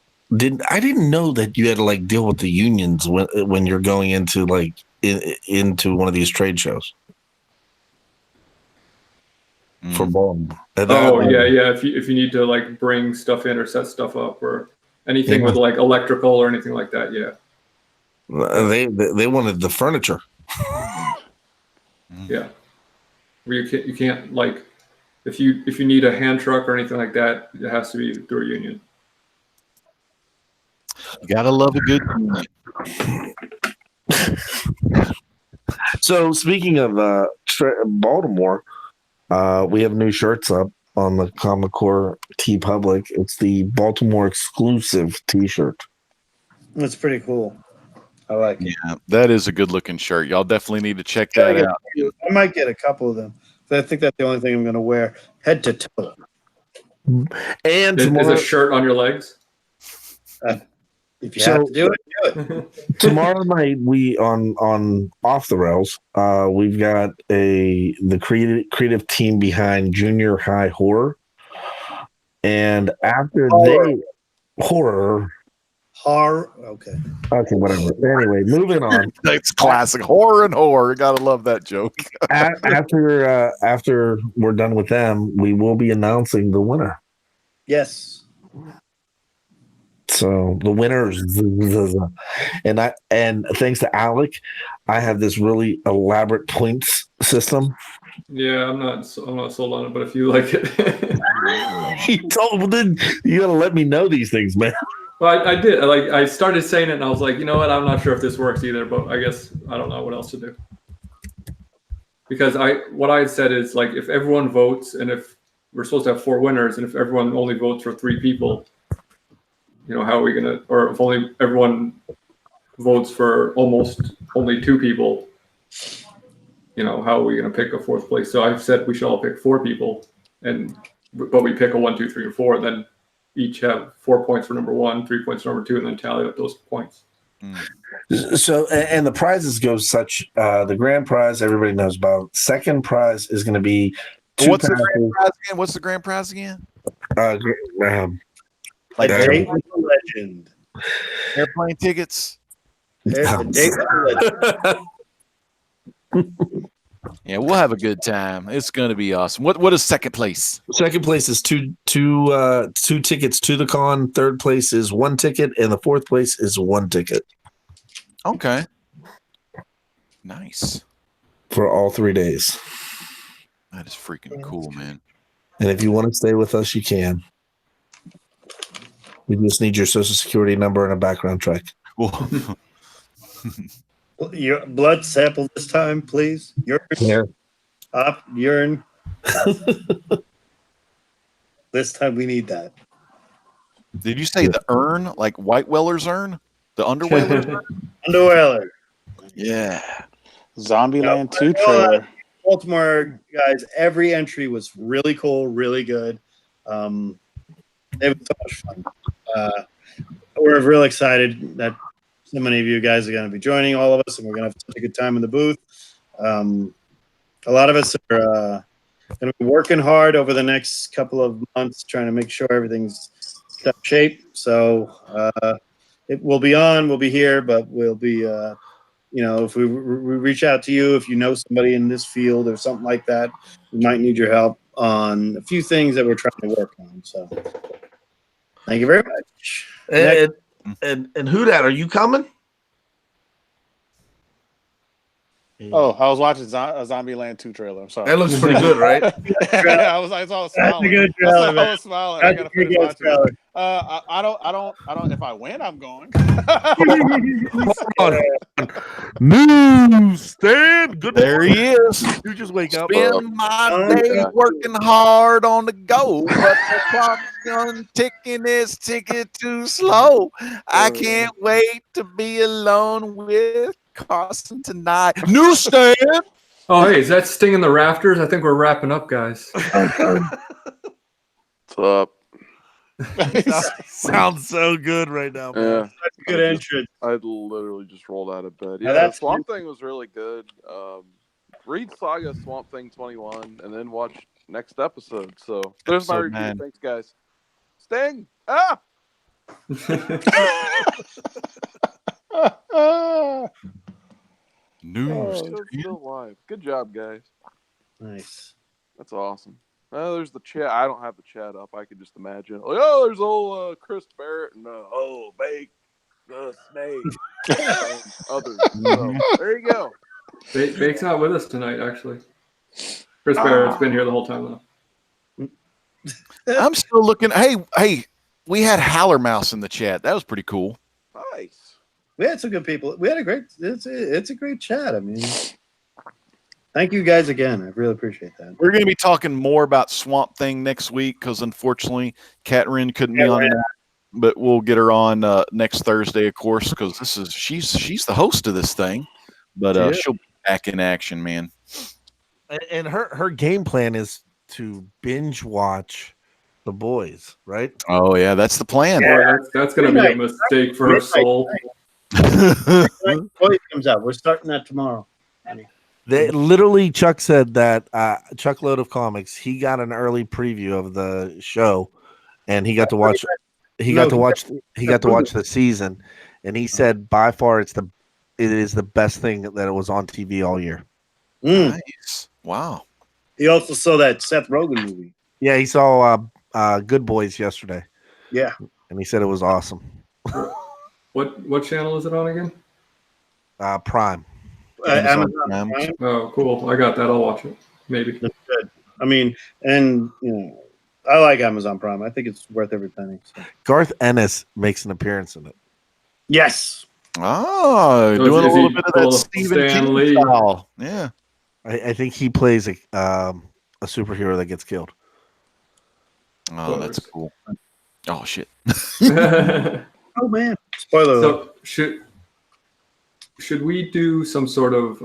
I didn't know that you had to like deal with the unions when you're going into like into one of these trade shows for Baltimore. Yeah. If you need to like bring stuff in or set stuff up or anything with like electrical or anything like that, yeah. They wanted the furniture. Yeah. You can't like if you need a hand truck or anything like that, it has to be through a union. You gotta love a good union. So speaking of Baltimore, we have new shirts up on the Comic Core T Public. It's the Baltimore exclusive T-shirt. That's pretty cool. I like it. Yeah, that is a good looking shirt. Y'all definitely need to check Gotta that get out. a few. I might get a couple of them. I think that's the only thing I'm going to wear head to toe. And Is tomorrow, a shirt on your legs? If you have So- to do it, do it. tomorrow night we on Off the Rails. We've got the creative team behind Junior High Horror, and after horror. Okay. Okay, whatever. Anyway, moving on. That's classic horror and horror. Gotta love that joke. After we're done with them, we will be announcing the winner. Yes. So the winners, and thanks to Alec, I have this really elaborate points system. Yeah, I'm not sold on it, but if you like it. He told me, you gotta let me know these things, man. Well, I did. I started saying it, and I was like, you know what? I'm not sure if this works either, but I guess I don't know what else to do. Because what I had said is like, if everyone votes, and if we're supposed to have 4 winners, and if everyone only votes for 3 people, how are we gonna? Or if only everyone votes for almost only 2 people, how are we gonna pick a 4th place? So I've said we should all pick 4 people, but we pick a 1, 2, 3, or 4, then each have 4 points for number 1, 3 points for number 2, and then tally up those points. So, and the prizes go such. The grand prize everybody knows about. Second prize is going to be. What's the grand prize again? What's the grand prize again? Like a date with a legend. Airplane tickets. A date with a legend. Yeah, we'll have a good time. It's going to be awesome. What is second place? Second place is two tickets to the con. Third place is 1 ticket, and the 4th place is 1 ticket. Okay. Nice. For all 3 days. That is freaking cool, man. And if you want to stay with us, you can. We just need your social security number and a background check. Well, Your blood sample this time, please. Urine. Urine. This time we need that. did you say the urn, like White Weller's urn? The Underweller's urn? Underweller. Yeah. Zombieland 2 Well, trailer. Baltimore guys, every entry was really cool, really good. It was so much fun. We're real excited that so many of you guys are going to be joining all of us, and we're going to have such a good time in the booth. A lot of us are going to be working hard over the next couple of months, trying to make sure everything's top shape. So it will be on, we'll be here, but we'll be, if we reach out to you, if you know somebody in this field or something like that, we might need your help on a few things that we're trying to work on. So thank you very much. And who that? Are you coming? Oh, I was watching a Zombieland 2 trailer. I'm sorry. That looks pretty good, right? I was smiling. That's a good trailer, I man. was smiling. That's I gotta a good finish watching trailer. it. I don't. If I win, I'm going. Newsstand. Good There he is. You just wake up. Spend my day working hard on the go, but the clock on ticking is ticking too slow. I can't wait to be alone with Carson tonight. Newsstand. Oh, hey, is that Sting in the Rafters? I think we're wrapping up, guys. What's up? Sounds so good right now. Man. Yeah, That's a good entrance. I literally just rolled out of bed. Now Yeah, that's Swamp Thing was really good. Read Saga Swamp Thing 21 and then watch next episode. So there's my Episode review. 9. Thanks, guys. Sting! Ah! News. It's still live. Good job, guys. Nice. That's awesome. There's the chat. I don't have the chat up. I could just imagine. Like, oh, there's old Chris Barrett and Bake the Snake and others. So, there you go. Bake's not with us tonight, actually. Chris Barrett's been here the whole time, though. I'm still looking. Hey, we had Howler Mouse in the chat. That was pretty cool. Nice. We had some good people. We had a great. It's a great chat. I mean, thank you guys again. I really appreciate that. We're going to be talking more about Swamp Thing next week because unfortunately, Catrin couldn't be on. but we'll get her on next Thursday, of course, because she's the host of this thing. But Yeah. she'll be back in action, man. And her game plan is to binge watch The Boys, right? Oh yeah, that's the plan. Boy, that's going to be a mistake for her soul. Boys comes out. We're starting that tomorrow. They literally, Chuck said that Chuck Load of Comics, he got an early preview of the show, and he got to watch. He got to watch the season, and he said by far it is the best thing that it was on TV all year. Nice. Wow. He also saw that Seth Rogen movie. Yeah, he saw Good Boys yesterday. Yeah. And he said it was awesome. What channel is it on again? Prime. Amazon Prime. Prime. Oh, cool. I got that. I'll watch it. Maybe. That's good. I mean, and I like Amazon Prime. I think it's worth every penny. So. Garth Ennis makes an appearance in it. Yes. Oh, So doing a is he little bit of that full of Stephen Stan King Lee? style. Yeah. I think he plays a superhero that gets killed. Oh, that's cool. Oh shit. Oh man. Spoiler alert. So should we do some sort of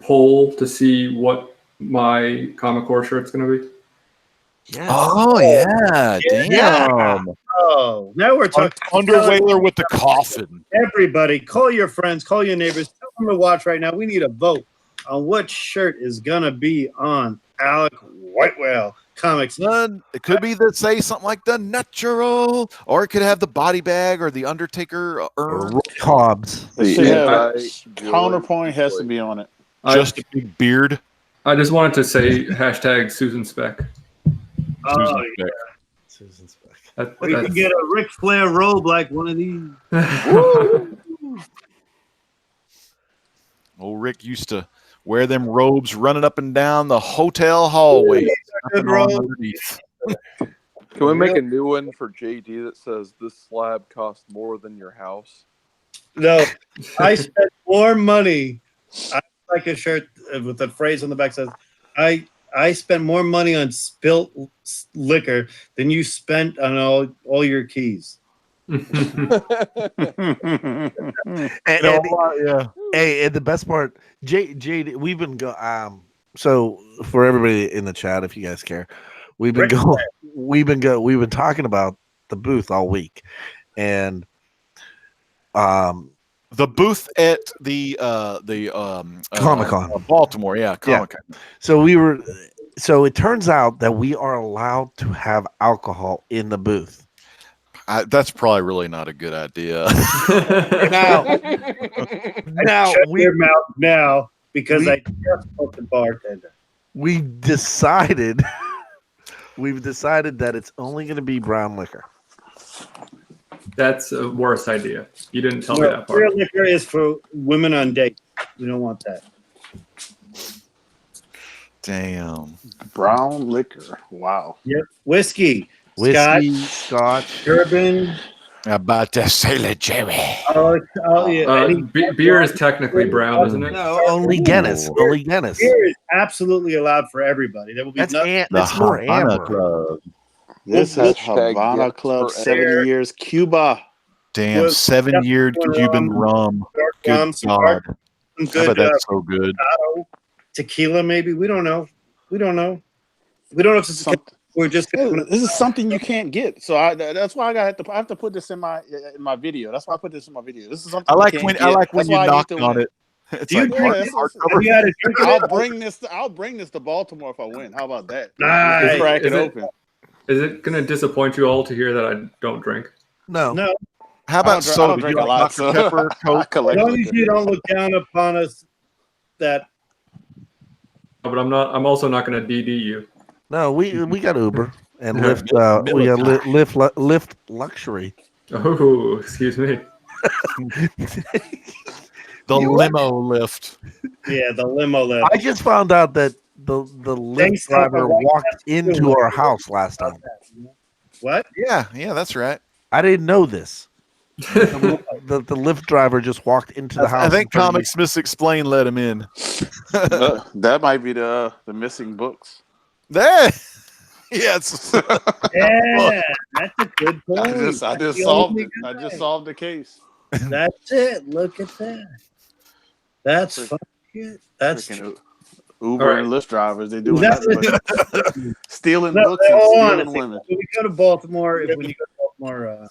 poll to see what my Comic Core shirt's going to be? Yes. Oh yeah. Damn. Yeah. Oh, now we're talking. Underwhaler with the coffin. Everybody, call your friends, call your neighbors, tell them to watch right now. We need a vote on what shirt is gonna be on Alec Whitewell Comics. It could be that say something like the natural, or it could have the body bag or the Undertaker urn. Roy Hobbs. Counterpoint has to be on it. Just a big beard. I just wanted to say hashtag Susan Speck. Oh, yeah. Susan Speck. We can get a Ric Flair robe like one of these. Old Rick used to wear them robes running up and down the hotel hallway. Good Nothing wrong robe. underneath. Can we make a new one for JD that says this slab costs more than your house? No, I spent more money. I like a shirt with the phrase on the back says, I spent more money on spilt liquor than you spent on all your keys. And the best part, Jade, we've been so for everybody in the chat, if you guys care, we've been talking about the booth all week, and the booth at the Comic-Con. Baltimore, yeah, Comic-Con. So it turns out that we are allowed to have alcohol in the booth. That's probably really not a good idea. Now Shut your mouth now because I just spoke to the bartender. we've decided that it's only going to be brown liquor. That's a worse idea. You didn't tell me No, that part. real liquor is for women on dates. We don't want that. Damn. Brown liquor. Wow. Yep. Whiskey, Scotch. bourbon. About to Sailor Jerry. Yeah. Beer is technically brown, isn't it? No, only Guinness. Only Guinness. Beer is absolutely allowed for everybody. There will be That's nothing. that's more amber. Club. This has Hashtag Havana yes Club, for 70 years. Cuba. Damn, With 7-year Cuban rum. Good Rum, some God. some I good bet that's so good. tequila, maybe. We don't know. We don't know if this is. We're just. This is something you can't get. So that's why I have to put this in my video. That's why I put this in my video. This is something I like you when can't get. That's you why I need knocked to on win. it. It's Do you like, drink Yeah, it? that's- Have you had a drink of it? I'll bring this to Baltimore if I win. How about that? Nice. Just crack it Is it- open. Is it going to disappoint you all to hear that I don't drink? No. No, how I about don't drink soda? a You like lot. Dr. Pepper, I Coke? collect as long as liquor. you don't look down upon us, that But I'm also not going to DD you. No, we got Uber and Yeah. Lyft. We got Lyft Luxury. Oh, excuse me. The limo lift. yeah, the limo lift. I just found out that the Lyft Thanks, driver Papa. walked into our house last time. What? Yeah, that's right. I didn't know this. The Lyft driver just walked into the house. I think and turned Comics Misexplained let him in. That might be the missing books. There. Yes. Yeah, that's a good point. I just That's the solved only it. I guy. just solved the case. That's it. Look at that. That's Frick- fucking. That's Freaking true. Uber All right. and Lyft drivers, they doing That's nothing it. but stealing No, books and hold on a stealing second. women. When we go to Baltimore, when you go to Baltimore,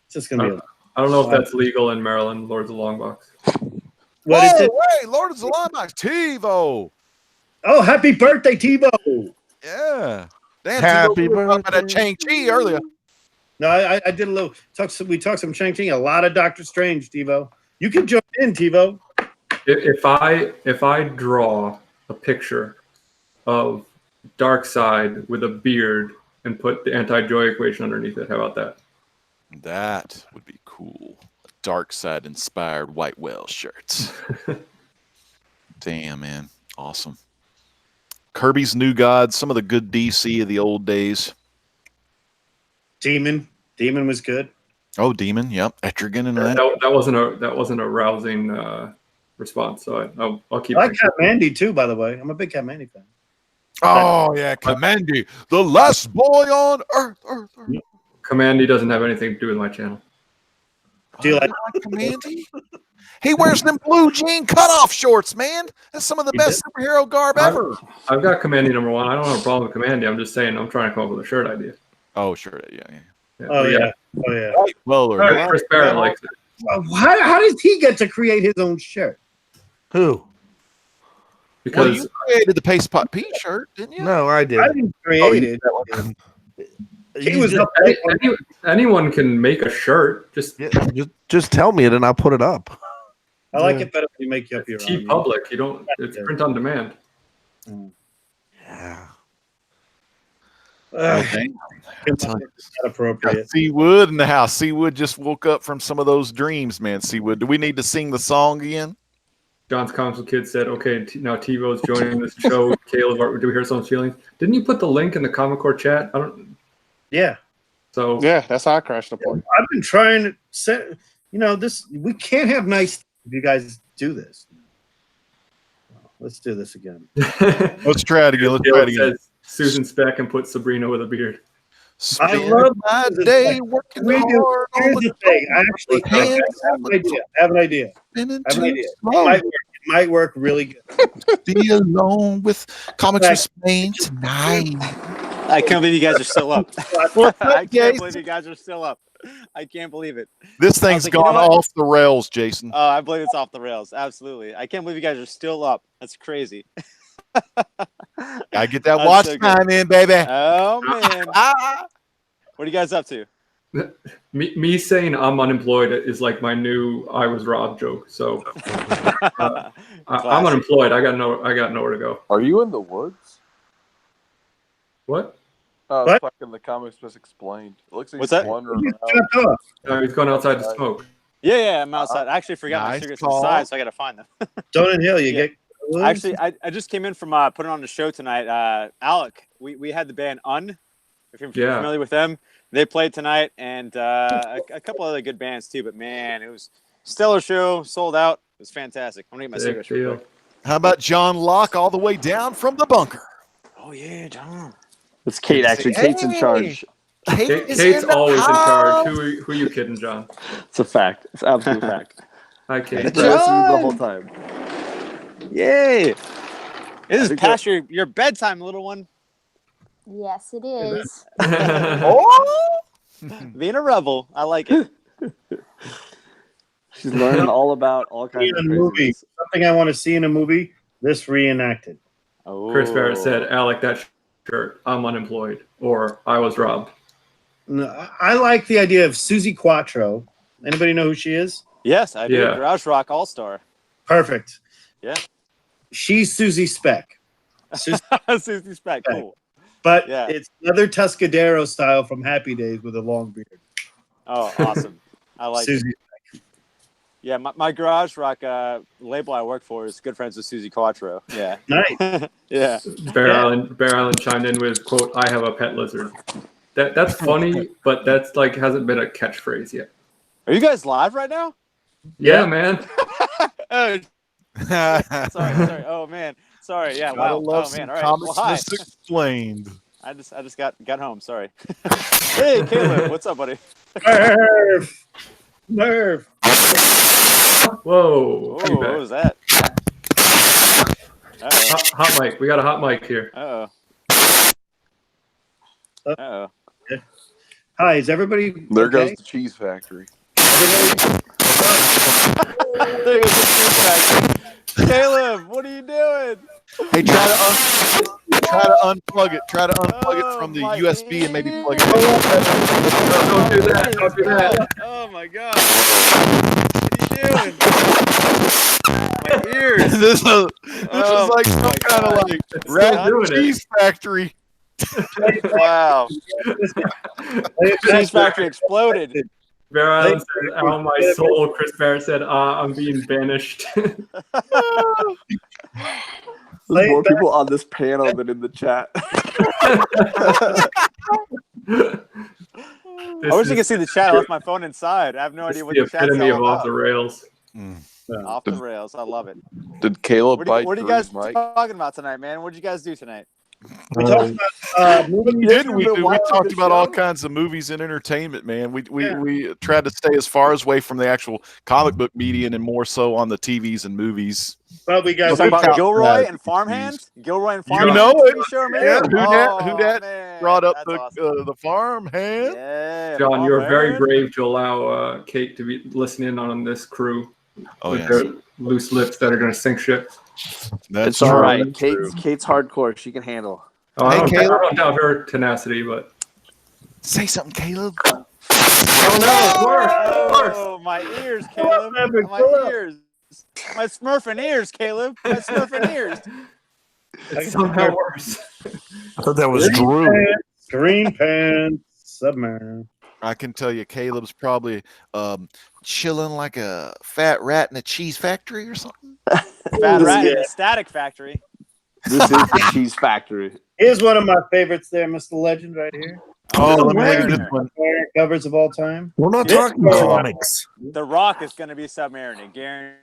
it's just gonna be. I don't know if that's legal in Maryland, Lords of Longbox. What is it? Wait, Lord of the Longbox, TiVo. Oh, happy birthday, Tebow! Yeah. Damn, Happy TiVo, we were talking about that birthday. Chang-Chi earlier. No, I did a little. We talked some Shang-Chi, a lot of Doctor Strange, Tebow. You can join in, Tebow. If I draw a picture of Darkseid with a beard and put the anti-joy equation underneath it, how about that? That would be cool. Dark side inspired white whale shirts. Damn, man. Awesome. Kirby's New Gods, some of the good DC of the old days. Demon was good. Oh, Demon, yep. Etrigan and that. That wasn't a rousing response. So I'll keep. I like Cat Mandy too, by the way. I'm a big Cat Mandy fan. Oh, yeah, Commandy, the last boy on Earth. Commandy doesn't have anything to do with my channel. Do you like? Commandy? He wears them blue jean cutoff shorts, man. That's some of the best superhero garb ever. I've got Commandy #1. I don't have a problem with Commandy. I'm just saying I'm trying to come up with a shirt idea. Oh, sure. Yeah. Oh yeah. White well, Chris Barrett likes it. How does he get to create his own shirt? Who? Because you created the Paste Pot Pete shirt, didn't you? No, I did. I didn't create it. He was up. anyone can make a shirt. Just tell me it and I'll put it up. I like it better when you make you up your T own. Public. You don't. It's print on demand. Yeah. It's not appropriate. Seawood in the house. Seawood just woke up from some of those dreams, man. Seawood, do we need to sing the song again? John's Council Kid said, "Okay, now TiVo's joining this show." Caleb, do we hear someone's feelings? Didn't you put the link in the Comic Core chat? I don't. Yeah. So Yeah, that's how I crashed the party. I've been trying to set. This. We can't have nice. If you guys do this. Let's do this again. Let's try it again. Caleb says Susan Speck and put Sabrina with a beard. I love my Susan day Speck. working We do. hard on Here's the the thing. I actually have an idea. It might work really good. Be alone with Comics with Spain tonight. I can't believe you guys are still up. I can't believe you guys are still up. I can't believe it. This thing's like, you know gone what? off the rails, Jason. Oh, I believe it's off the rails. Absolutely. I can't believe you guys are still up. That's crazy. I get that That's watch so good. time in, baby. Oh, man. What are you guys up to? Me saying I'm unemployed is like my new "I was robbed" joke. So I'm unemployed. I got nowhere to go. Are you in the woods? What? Oh, What? it's like in the comics just explained. It looks like What's he's that? wandering around. He's going outside to smoke. Yeah, I'm outside. I actually forgot my Nice cigarettes call. inside, so I got to find them. Don't inhale. You Yeah. get. Actually, I just came in from putting on the show tonight. Alec, we had the band if you're Yeah. familiar with them. They played tonight, and a couple other good bands too. But man, it was stellar show, sold out. It was fantastic. I'm gonna get my Big cigarettes real deal. quick. How about John Locke all the way down from the bunker? Oh yeah, John. It's Kate, actually. Kate's in charge. Kate's always in charge. Who are you kidding, John? It's a fact. It's an absolute fact. Hi, I've Kate. been listening the whole time. Yay! This is think past your bedtime, little one. Yes, it is. Oh, being a rebel, I like it. She's learning all about all kinds In of a movie, craziness. something I want to see in a movie. This reenacted. Oh. Chris Barrett said, "Alec, that shirt. I'm unemployed," or "I was robbed." No, I like the idea of Susie Quattro. Anybody know who she is? Yes, I do. Yeah. Garage Rock All Star. Perfect. Yeah. She's Susie Speck. Susie, Susie Speck, cool. but Yeah. it's another Tuscadero style from Happy Days with a long beard. Oh, awesome. I like it. Susie. Yeah, my Garage Rock label I work for is good friends with Susie Quattro. Yeah. Nice. Yeah. Bear Island chimed in with, quote, "I have a pet lizard." That's funny, but that's like hasn't been a catchphrase yet. Are you guys live right now? Yeah, man. Oh, sorry. Oh man, Sorry. Yeah. Gotta Wow. love Oh some man. All right. Well, hi. Comics Explained. I just got home. Sorry. Hey, Caleb. What's up, buddy? Nerve. Nerve. Whoa. Oh, feedback. what was that? Uh-oh. Hot mic. We got a hot mic here. Uh-oh. Uh-oh. Hi, is everybody There okay? goes the cheese factory. Everybody- There goes the cheese factory. Caleb, what are you doing? Hey, try to unplug it. Try to unplug it from the my USB and maybe plug it. Don't do that. Don't do that. Oh my god. What are you doing? My ears. This is Oh like my some kind of God. like It's still rat doing it. cheese factory. Wow. Cheese factory exploded. Bear Island said, "Ow, my soul." Chris Barrett said, "I'm being banished." There's more people on this panel than in the chat. I wish you could see the chat. I left my phone inside. I have no idea what the the chat's epitome all of off about. the rails. Off the rails. I love it. Did Caleb What bite are you through guys his mic? talking about tonight, man? What did you guys do tonight? We talked about moving. We did. We been watching talked the about all show? kinds of movies and entertainment, man. We tried to stay as far away from the actual comic book medium and more so on the TVs and movies. Well, we got You talking about count Gilroy that. and Farmhand? Gilroy and You Farmhand? know it. TV show, man? Yeah, who dat man, brought up that's the awesome. the farm hand. Yeah, John, you're very Farmhand. brave to allow Kate to be listening on this crew Oh with yes, their loose lips that are going to sink ship. that's It's all true. right. Kate's hardcore. She can handle. Oh, Hey, I Caleb. don't doubt her tenacity, but Say something, Caleb. oh no, it's worse. It's worse. Oh, my ears, Caleb. Epic, My pull up. ears. My smurfing ears, Caleb. My smurfing ears. It's somehow worse. I thought that was Drew. Green pants, submarine. I can tell you, Caleb's probably chilling like a fat rat in a cheese factory or something. Fat rat in the static factory. This is the cheese factory. Here's one of my favorites there, Mr. Legend, right here. Oh, let me wait. look at this one. Favorite covers of all time. We're not This talking one- comics. The Rock is going to be Submariner, guaranteed.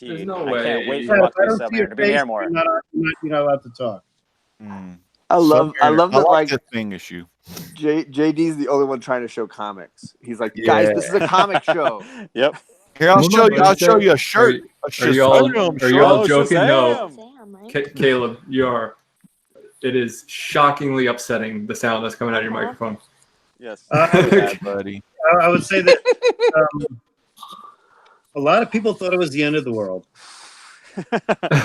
There's no I way. can't wait If for Rock I to be don't see your Submariner. Be face, there more. you're not allowed to talk. Mm. I love Submariner. that like the thing issue. JD's the only one trying to show comics. He's like, guys, this is a comic show. Yep. Here, I'll Well, show no, you. I'll show you a shirt. Are you all Oh, joking? No. Shazam. Damn, right? Caleb, you are. It is shockingly upsetting the sound that's coming out of your microphone. Yes. Yeah, buddy. I would say that a lot of people thought it was the end of the world.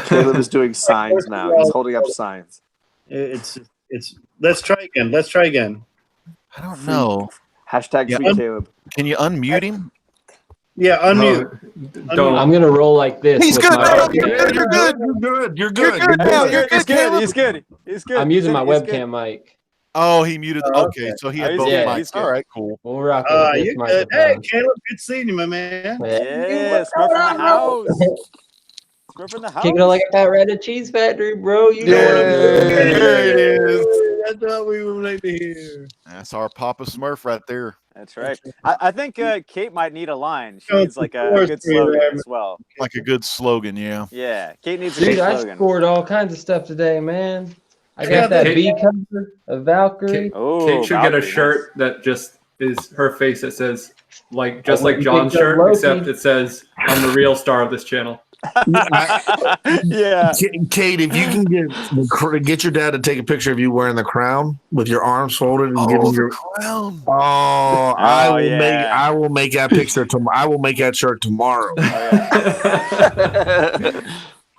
Caleb is doing signs now. He's holding up signs. It's. Let's try again. Let's try again. I don't know. Hashtag Yeah. free Caleb. Can you unmute him? Yeah, unmute. No, don't. I'm gonna roll like this. He's with good. my No, webcam. you're good. You're good. You're You're good. good now. You're He's good, good. Caleb. He's good. He's good. I'm using my He's good. webcam mic. Oh, he muted. Oh, Okay, so he Oh, had he's both good. mics. He's good. All right, cool. We'll rock with this You good? Hey, microphone. Caleb, good seeing you, my man. Yeah, Smurf in the house. Smurf in the house. Kicking it like a fat rat at Cheese Factory, bro. You know what I'm Yeah, doing. there it is. I thought we were right to hear. That's our Papa Smurf right there. That's right. I think Kate might need a line. She Oh, needs like a course good we are. slogan as well. Like a good slogan, yeah. Yeah, Kate needs a Dude, good I slogan. scored all kinds of stuff today, man. I Yeah, got that Kate- B cover of Valkyrie. Oh, Kate should get a Valkyrie, shirt that just is her face that says, just like wouldn't John's pick up shirt, Loki. except it says, "I'm the real star of this channel." nice. Yeah. Kate, if you can get your dad to take a picture of you wearing the crown with your arms folded and giving your crown. I will yeah. I will make that picture tomorrow. I will make that shirt tomorrow.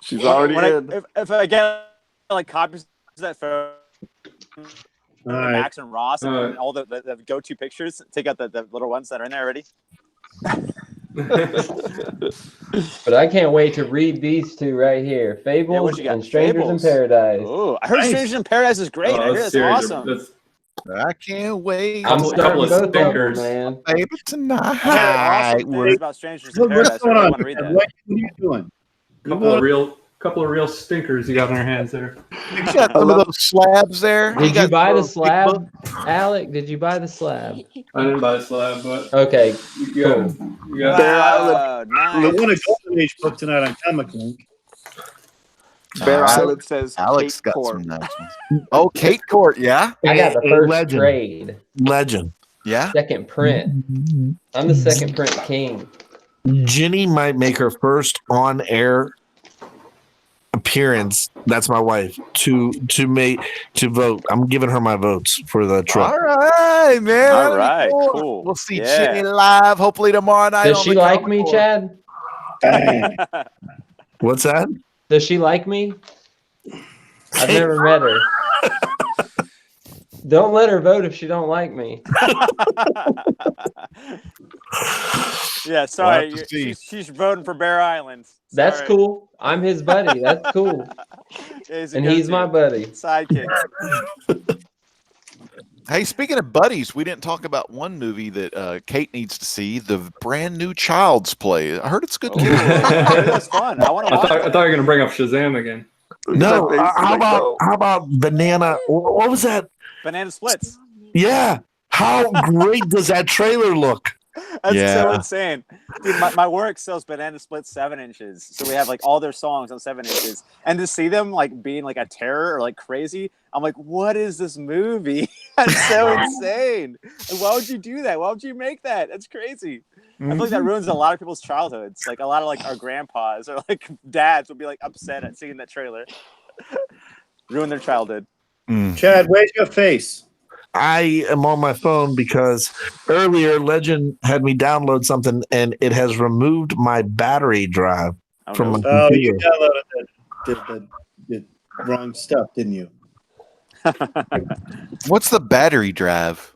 She's already in. If I get like copies of that photo, All right. Max and Ross and Alright. all the go-to pictures, take out the little ones that are in there already. But I can't wait to read these two right here. Yeah, Fables what you got? and Strangers Fables. in Paradise. Oh, I heard Nice. Strangers in Paradise is great. I hear this it's series awesome. that's I can't wait. I'm Couple starting of both of them, stinkers. man. Baby I heard tonight. awesome things about Strangers in What's Paradise. I going really on? want to read that. What are you doing? couple of real stinkers you got in their hands there. You got some of those slabs there. Did you got buy the those big slab, books. Alec? Did you buy the slab? I didn't buy the slab, but Okay, you got, you got Wow, I nice. want a Golden Age book tonight on Comic Link. Bear So Island says Alex Kate got Court. some announcements. Oh, Kate Court, yeah, I got the Hey, first legend. trade. Legend. yeah. Second print. I'm the second print king. Ginny might make her first on-air appearance. That's my wife to vote. I'm giving her my votes for the trip. All right, man. All that'll be right, cool. We'll see Yeah. Ginny live hopefully tomorrow night. Does on she the like Common me, Core. Chad? Dang. What's that? Does she like me? I've never met her. Don't let her vote if she don't like me. Yeah, sorry. We'll have to see. She's voting for Bear Island. That's Sorry. cool. I'm his buddy. That's cool. He's a And he's my go-to. buddy. Sidekick. Hey, speaking of buddies, we didn't talk about one movie that Kate needs to see, the brand new Child's Play. I heard it's good. Ooh, that's fun. I want to I watch thought it. you were going to bring up Shazam again. No. That face is like, no. How about Banana? What was that? Banana Splits. Yeah. How great does that trailer look? That's so Yeah. insane. Dude, my work sells Banana Splits 7 inches. So we have like all their songs on 7 inches. And to see them like being like a terror or like crazy, I'm like, what is this movie? That's so insane. Like, why would you do that? Why would you make that? That's crazy. I feel like that ruins a lot of people's childhoods. Like a lot of like our grandpas or like dads would be like upset at seeing that trailer. Ruin their childhood. Chad, where's your face? I am on my phone because earlier Legend had me download something and it has removed my battery drive Oh, from no. my Oh, you computer. downloaded the wrong stuff, didn't you? What's the battery drive?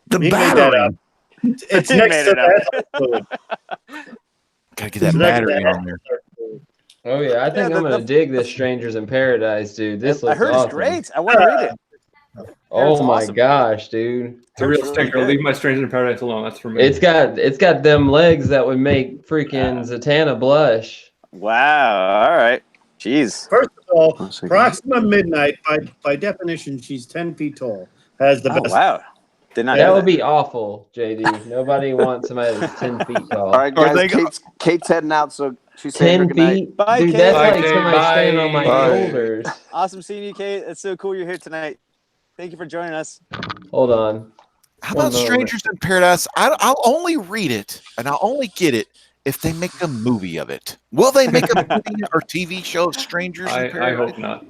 The He made that battery. up. It's He next made to it up. that fluid. Gotta get that It's next to battery that on there. fluid. Oh yeah, I think Yeah, I'm gonna dig this Strangers in Paradise, dude. This I looks heard awesome. it's great. I want to read it. Oh It's my awesome. gosh, dude. It's a real Really stinker. good. Leave my Stranger in Paradise alone. That's for me. It's got them legs that would make freaking Zatanna blush. Wow. All right. Jeez. First of all, One second. Proxima Midnight, by definition, she's 10 feet tall. Has the Oh, best. wow. Did not That know would be awful, JD. Nobody wants somebody that's 10 feet tall. All right, Are guys. they- Kate's heading out, so she's saying her 10 good night. feet? Bye, Dude, Kate. that's Bye, like Kate. somebody Bye. standing on my Bye. shoulders. Awesome seeing you, Kate. It's so cool you're here tonight. Thank you for joining us. Hold on. How One about moment. Strangers in Paradise? I'll only read it and I'll only get it if they make a movie of it. Will they make a movie or TV show of Strangers in I Paradise? hope not.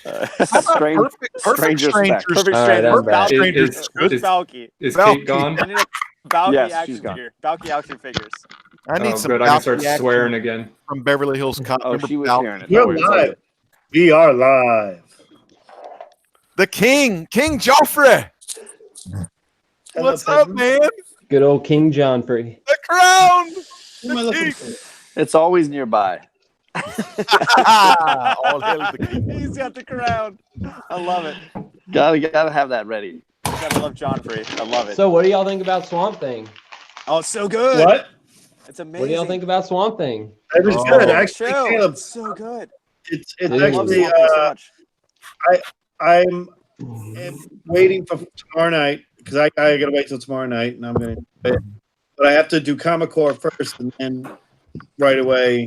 How about Strange- perfect Strangers Strangers. Perfect All right, Strangers. I'm back. Balky. Is- Where's is- Balky? Is Valky. Kate gone? I need a Balky Yes, action she's gone. figure. Balky action figures. I need Oh, some good. I can Balky start action swearing again. from Beverly Hills Cop. Oh, Remember she was Balky? hearing it. We're Don't worry, it's all live. good. We are live. The King, King Joffrey. Hello, What's up, peasant. man? Good old King John Free. The crown. Who am I looking for? It's always nearby. All hail the King. He's got the crown. I love it. Gotta have that ready. Gotta love John Free. I love it. So what do y'all think about Swamp Thing? Oh, it's so good. What? It's amazing. What do y'all think about Swamp Thing? It was Oh. good. Great Actually, show. Caleb, It's so good. it's Dude. I love actually, Swamp Thing so much. I'm waiting for tomorrow night because I gotta wait till tomorrow night, and I'm gonna. But I have to do Comic Core first, and then right away,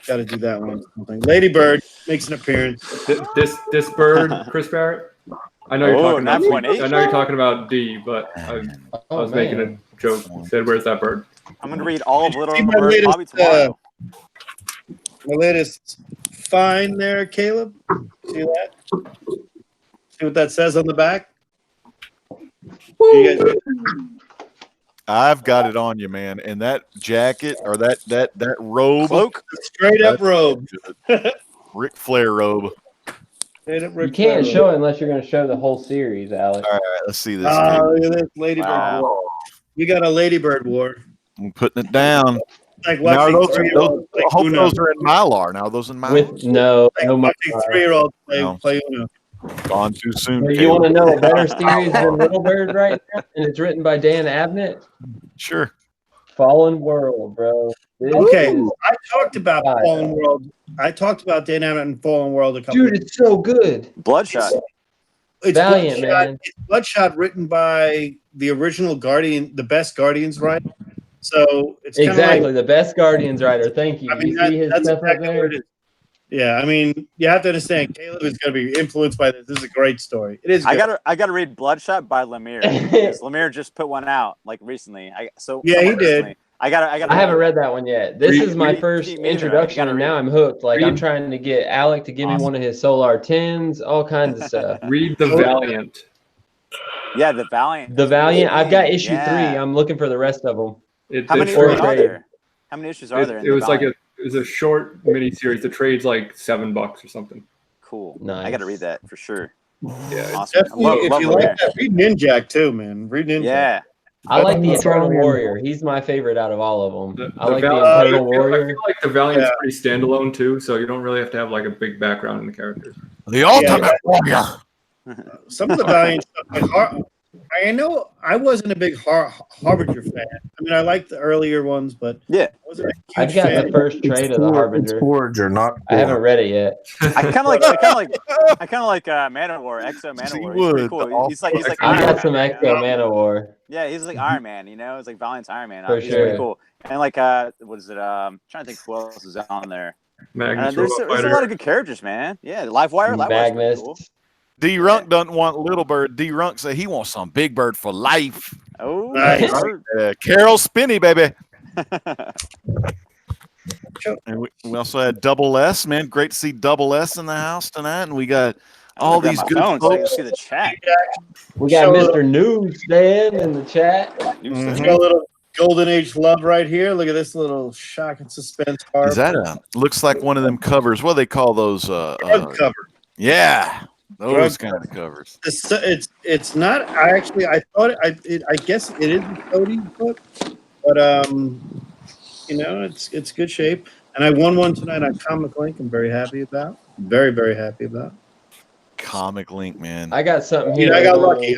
got to do that one. Lady Bird makes an appearance. This bird, Chris Barrett. I know you're Oh, talking about. 9.8? I know you're talking about D, but I Oh, was making a joke. Said, "Where's that bird?" I'm gonna read all of Little See and my the Bird latest, probably tomorrow. My latest find there, Caleb. See that? See what that says on the back? You guys, I've got it on you, man. And that jacket or that robe, Cloak. straight up robe. Ric Flair robe. Straight up You Ric can't Flair show robe. it unless you're going to show the whole series, Alex. All right, let's see this. Oh, look at this Ladybird Wow. war. We got a Ladybird war. I'm putting it down. Like Now, watching those, 3-year-olds play I hope Uno. those are in Mylar. Now, those in Mylar. With no Like watching 3-year-olds No. play Uno. Gone too soon. You want to Caleb. know a better series than Little Bird right now? And it's written by Dan Abnett? Sure. Fallen World, bro. This Okay, is- I talked about Fire. Fallen World. I talked about Dan Abbott and Fallen World a couple. Dude, it's so good. Bloodshot. It's Valiant, Bloodshot. man. It's Bloodshot, written by the original Guardian, the best Guardians, right? So it's kind of Exactly. like, The best Guardians writer. Thank you. I mean, You see his that's stuff up exactly there? what it is. Yeah, I mean, you have to understand, Caleb is going to be influenced by this. This is a great story. It is. Good. I gotta read Bloodshot by Lemire because Lemire just put one out like recently. He somewhat did. Recently. I haven't read that one yet. This is my first me neither. introduction, and now I'm hooked. Like I'm trying to get Alec to give me one of his Solar 10s, all kinds of stuff. Read The Valiant. Yeah, The Valiant. The Valiant. I've got issue 3. I'm looking for the rest of them. How many issues are there? How many issues are there? It was like it was a short mini series. The trade's like $7 or something. Cool. Nice. I got to read that for sure. Yeah, Awesome. If you like that, read Ninjak too, man. Read Ninjak. Yeah. I like the Eternal Warrior. He's my favorite out of all of them. I like the Valiant- Eternal Warrior. I feel like the Valiant's pretty standalone too, so you don't really have to have like a big background in the characters. The Ultimate Warrior. Some of the Valiant stuff. Like, I know I wasn't a big Harbinger fan. I mean, I liked the earlier ones, but yeah, I wasn't a I've huge got fan. the first trade of the Harbinger. Forager, not. I haven't read it yet. I kind of like Manowar, Exo Manowar. He's pretty cool. He's like I Iron got Man, some Exo Manowar. Yeah, he's like Iron Man. You know, it's like Valiant's Iron Man. For He's sure. pretty cool. And like, what is it? I'm trying to think who else is on there. Magnus There's Robot a Fighter. lot of good characters, man. Yeah, Livewire. Livewire's pretty Magnus. cool. D-Runk doesn't want Little Bird. D-Runk said he wants some Big Bird for life. Oh, Nice. Carol Spinney, baby. And we also had Double S, man. Great to see Double S in the house tonight. And we got all I got these my good phone so I can folks. see the chat. We got Mr. Newsstand in the chat. Got a little Golden Age love right here. Look at this little shock and suspense card. Is that looks like one of them covers? What do they call those? Drug cover? Yeah, those Drug kind of covers. It's not. I thought I guess it is a Cody book, but you know, it's good shape. And I won one tonight on Comic Link. I'm very happy about. Very, very happy about. Comic Link, man. I got something Dude, here. I got lucky.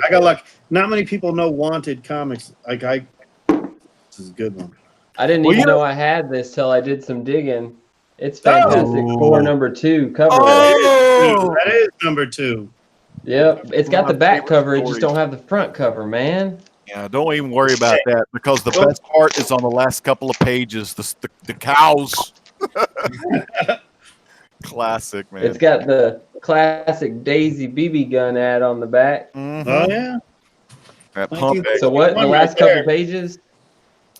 Not many people know Wanted comics. This is a good one. I didn't even know I had this till I did some digging. It's Fantastic Four #2 cover. Oh, that is #2. Yep, it's got the back cover. It just don't have the front cover, man. yeah. Don't even worry about that because the best part is on the last couple of pages. The cows. Classic, man. It's got the classic Daisy BB gun ad on the back. Mhm. Oh yeah. That pump. So what? The last couple pages?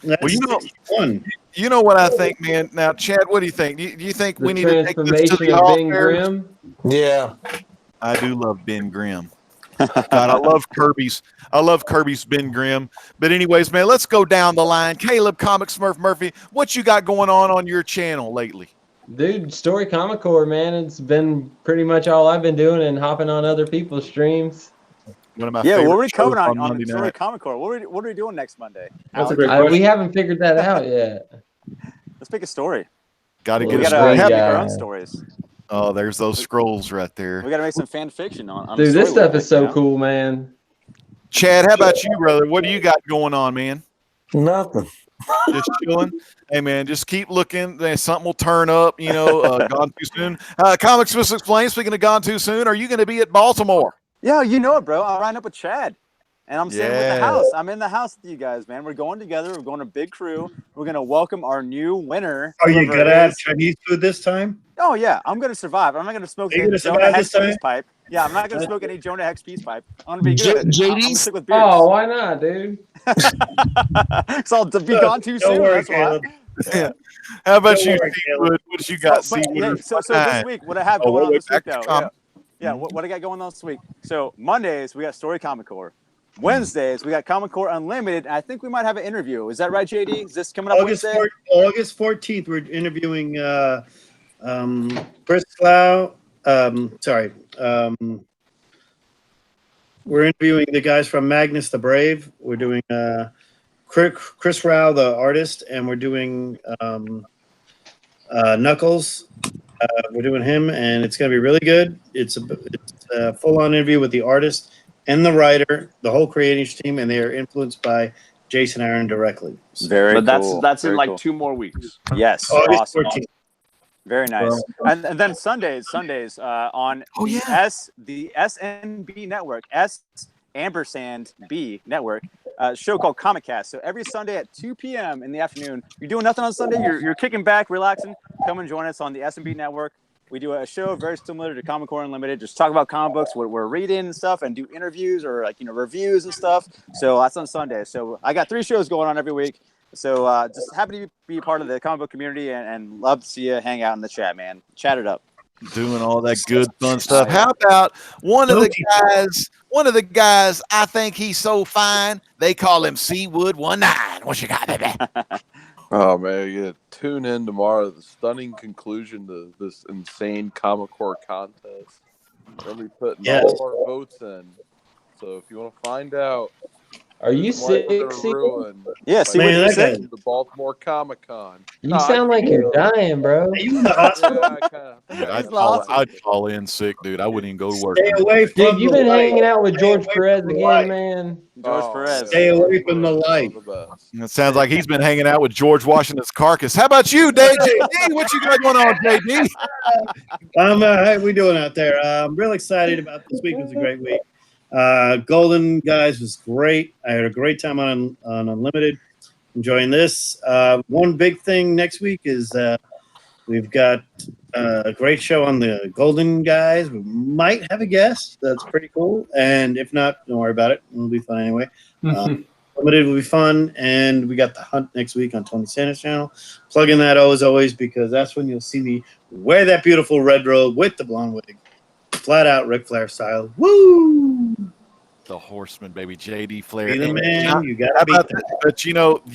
That's Well, you know- 61. You know what I think, man. Now, Chad, what do you think? Do you think The we need to take this to transformation the of Hall Ben Fair? Grimm. Yeah. I do love Ben Grimm. God, I love Kirby's Ben Grimm. But anyways, man, let's go down the line. Caleb, Comic Smurf Murphy, what you got going on your channel lately? Dude, Story Comic Core, man. It's been pretty much all I've been doing and hopping on other people's streams. One of my Yeah, favorite what are we shows covering on Monday Story night. Comic Core? What are we doing next Monday? That's a Alex? great question. We haven't figured that out yet. Let's pick a story. Got to Well, get We a gotta story. make Yeah. our own stories. Oh, there's those scrolls right We there. gotta make some fan fiction on Dude, the this story stuff we is so make, you know? cool, man. Chad, how about you, brother? What do you got going on, man? Nothing. Just chilling. Hey, man, just keep looking. Something will turn up. You know, gone too soon. Comics Smith Explained. Speaking of gone too soon, are you going to be at Baltimore? Yeah, you know it, bro. I'll line up with Chad. And I'm sitting with Yeah. the house. I'm in the house with you guys, man. We're going together. We're going a big crew. We're gonna welcome our new winner. Are you whoever gonna it have is. Chinese food this time? Oh yeah, I'm gonna survive. I'm not gonna smoke Are you any gonna Jonah survive Hex this time? peace pipe. Yeah, I'm not gonna smoke any Jonah Hex peace pipe. I'm gonna be good. I'm JD's? gonna stick with beers. Oh, why not, dude? So I'll be gone too Don't soon. worry, That's why. Caleb. Yeah. How about Don't you, worry, Seawood? What you got, But, yeah, Seawood? so this week, what I have Oh, going on wait, this week, back to though. Yeah, what I got going on this week. So Mondays we got Story Comic Core. Wednesdays we got Comic Core Unlimited. And I think we might have an interview. Is that right, JD? Is this coming up Wednesday? August 14th, we're interviewing Chris Clow. We're interviewing the guys from Magnus the Brave. We're doing Chris Rao, the artist, and we're doing Knuckles. We're doing him, and it's going to be really good. It's a full-on interview with the artist and the writer, the whole creative team, and they are influenced by Jason Aaron directly. So, Very But cool. that's in Very like cool. 2 more weeks. Yes. August Awesome. 14th. Very nice. And then Sundays on Oh, the yeah. the SNB network, Ampersand B network, show called Comic Cast. So every Sunday at 2 p.m. in the afternoon, you're doing nothing on Sunday, you're kicking back, relaxing, come and join us on the SNB network. We do a show very similar to Comic Core Unlimited. Just talk about comic books, what we're reading and stuff, and do interviews or reviews and stuff. So that's on Sunday. So I got 3 shows going on every week. So just happy to be part of the comic book community and love to see you hang out in the chat, man. Chat it up. Doing all that good fun stuff. How about one of the guys, I think he's so fine, they call him Seawood 19. What you got, baby? Oh man, yeah. Tune in tomorrow. The stunning conclusion to this insane Comic Core contest. We'll be putting all our votes in. So if you want to find out, are you sick? Yeah, see what you said. The Baltimore Comic Con. You sound like you're dying, bro. Are you in the hospital? I'd fall in sick, dude. I wouldn't even go to work. Stay away from Dude, you've the been light. hanging out with George Stay away Perez from the again, light. man. George Perez. Stay away from the light. It sounds like he's been hanging out with George Washington's carcass. How about you, Dave? JD? What you got going on, JD? How we doing out there? I'm real excited about this week. It was a great week. Golden Guys was great. I had a great time on Unlimited. Enjoying this. One big thing next week is we've got a great show on the Golden Guys. We might have a guest. That's pretty cool. And if not, don't worry about it. It'll be fun anyway. Unlimited will be fun. And we got The Hunt next week on Tony Santa's channel. Plug in that as always because that's when you'll see me wear that beautiful red robe with the blonde wig. Flat out Ric Flair style. Woo! The Horseman, baby. JD Flair. Be the man. You gotta beat the man. But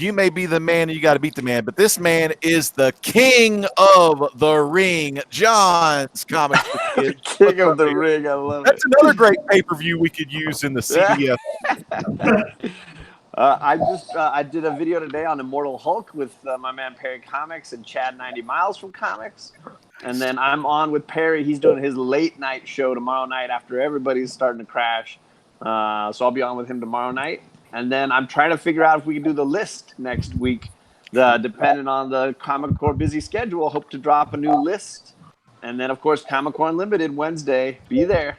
you may be the man and you got to beat the man. But this man is the king of the ring. John's comic book. King of the ring. I love That's another great pay-per-view we could use in the CDF. I did a video today on Immortal Hulk with my man Perry Comics and Chad 90 Miles from Comics. And then I'm on with Perry. He's doing his late night show tomorrow night after everybody's starting to crash. So I'll be on with him tomorrow night. And then I'm trying to figure out if we can do the list next week. Depending on the Comic Core busy schedule, hope to drop a new list. And then, of course, Comic Core Unlimited Wednesday. Be there.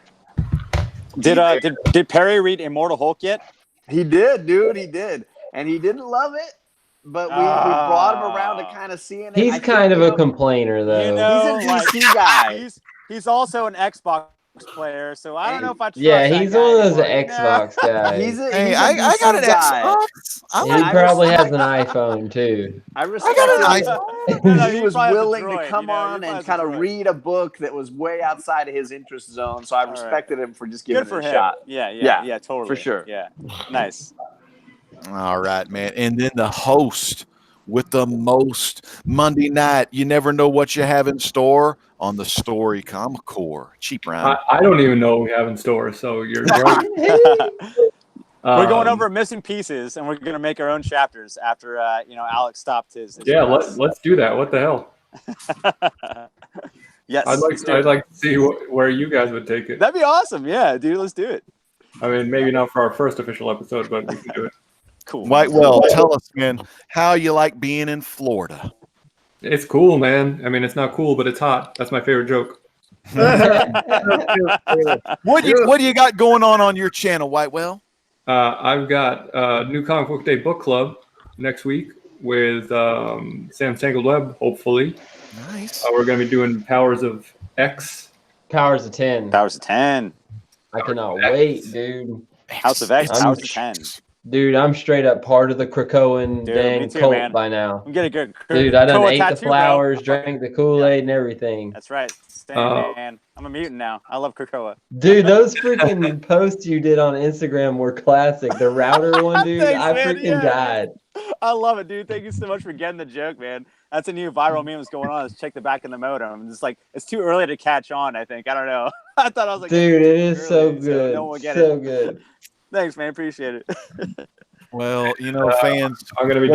Did Perry read Immortal Hulk yet? He did, dude. He did. And he didn't love it. But we brought him around to kind of seeing it. He's kind of a complainer, though. He's a DC guy. He's also an Xbox player, so I don't know if I trust he's one of those Xbox guys. I got an Xbox. He probably has an iPhone, too. I respect he was willing to come on and kind of read a book that was way outside of his interest zone, so I respected him for just giving it a shot. Yeah, totally. For sure. Yeah, nice. All right, man. And then the host with the most Monday night. You never know what you have in store on the Story Comic Core. Cheap round. I don't even know what we have in store, so you're right. We're going over missing pieces, and we're going to make our own chapters after Alex stopped his yeah, let's do that. What the hell? Yes. I'd like to see where you guys would take it. That'd be awesome. Yeah, dude, let's do it. I mean, maybe not for our first official episode, but we can do it. Cool. Whitewell, tell us, man, how you like being in Florida. It's cool, man. I mean, it's not cool, but it's hot. That's my favorite joke. What do you got going on your channel, Whitewell? I've got new Comic Book Day book club next week with Sam's Tangled Web, hopefully. Nice. We're going to be doing Powers of X. Powers of 10. Powers of 10. I cannot wait, dude. House of X, Powers of 10. Dude, I'm straight up part of the Krakoan dang cult man. by now. I'm getting good. Dude, I done ate tattoo, the flowers, drank the Kool-Aid and everything. That's right. Man. I'm a mutant now. I love Krakoa. Dude, those freaking posts you did on Instagram were classic. The router one, dude, Thanks, I man. freaking died. I love it, dude. Thank you so much for getting the joke, man. That's a new viral meme that's going on. Let's check the back of the modem. It's like, it's too early to catch on, I think. I don't know. I thought I was like, dude, it is so good. No one will get so it. good. Thanks, man. Appreciate it. Well, fans. I'm going to be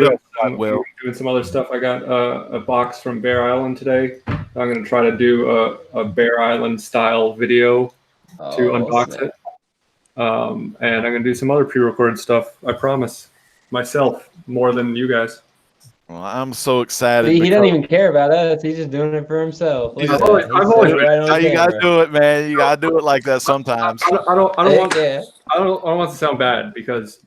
doing some other stuff. I got a box from Bear Island today. I'm going to try to do a Bear Island style video to unbox it. And I'm going to do some other pre-recorded stuff. I promise myself more than you guys. Well, I'm so excited. See, he doesn't even care about us. He's just doing it for himself. I've always you gotta do it, man. You gotta do it like that sometimes. I don't want it to sound bad because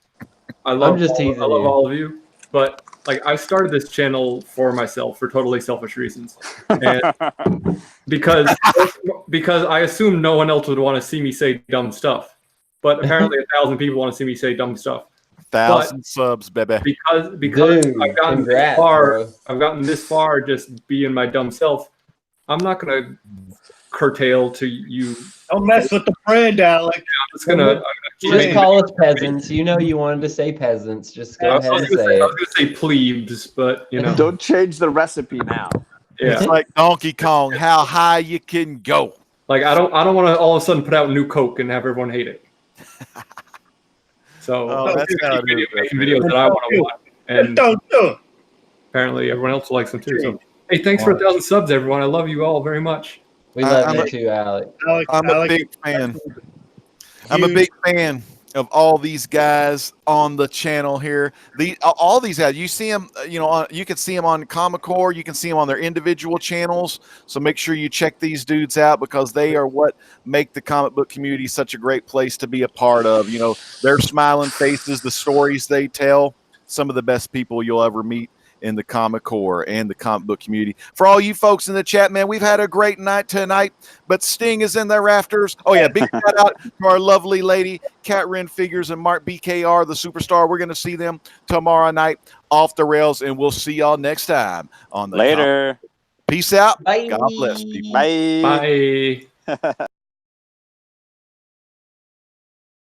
I love all of you, but like I started this channel for myself for totally selfish reasons, and because I assumed no one else would want to see me say dumb stuff, but apparently 1,000 people want to see me say dumb stuff. 1,000 subs, baby. Because Dude, I've gotten congrats, bro. I've gotten this far just being my dumb self. I'm not gonna curtail to you. Don't mess with the friend, Alec. I'm just gonna Just call us peasants. You know you wanted to say peasants. Just go ahead and say I it. was gonna say plebes, but you know. Don't change the recipe now. Yeah. It's like Donkey Kong, how high you can go. Like I don't want to all of a sudden put out new Coke and have everyone hate it. So that's how it is. making videos that I want to watch, and Don't do it. apparently everyone else likes them too. So hey, thanks for 1,000 subs, everyone. I love you all very much. We love I'm you a- too, Alec. I'm a big fan. I'm a big fan of all these guys on the channel here. All these guys, you see them, you can see them on Comic Core, you can see them on their individual channels. So make sure you check these dudes out because they are what make the comic book community such a great place to be a part of. You know, their smiling faces, the stories they tell, some of the best people you'll ever meet in the Comic Core and the comic book community. For all you folks in the chat, man, we've had a great night tonight, but Sting is in the rafters. Oh yeah, big shout out to our lovely lady, Cat Wren Figures and Mark BKR, the superstar. We're going to see them tomorrow night off the rails, and we'll see y'all next time on the Later. Peace out. Bye. God bless people. Bye. Bye.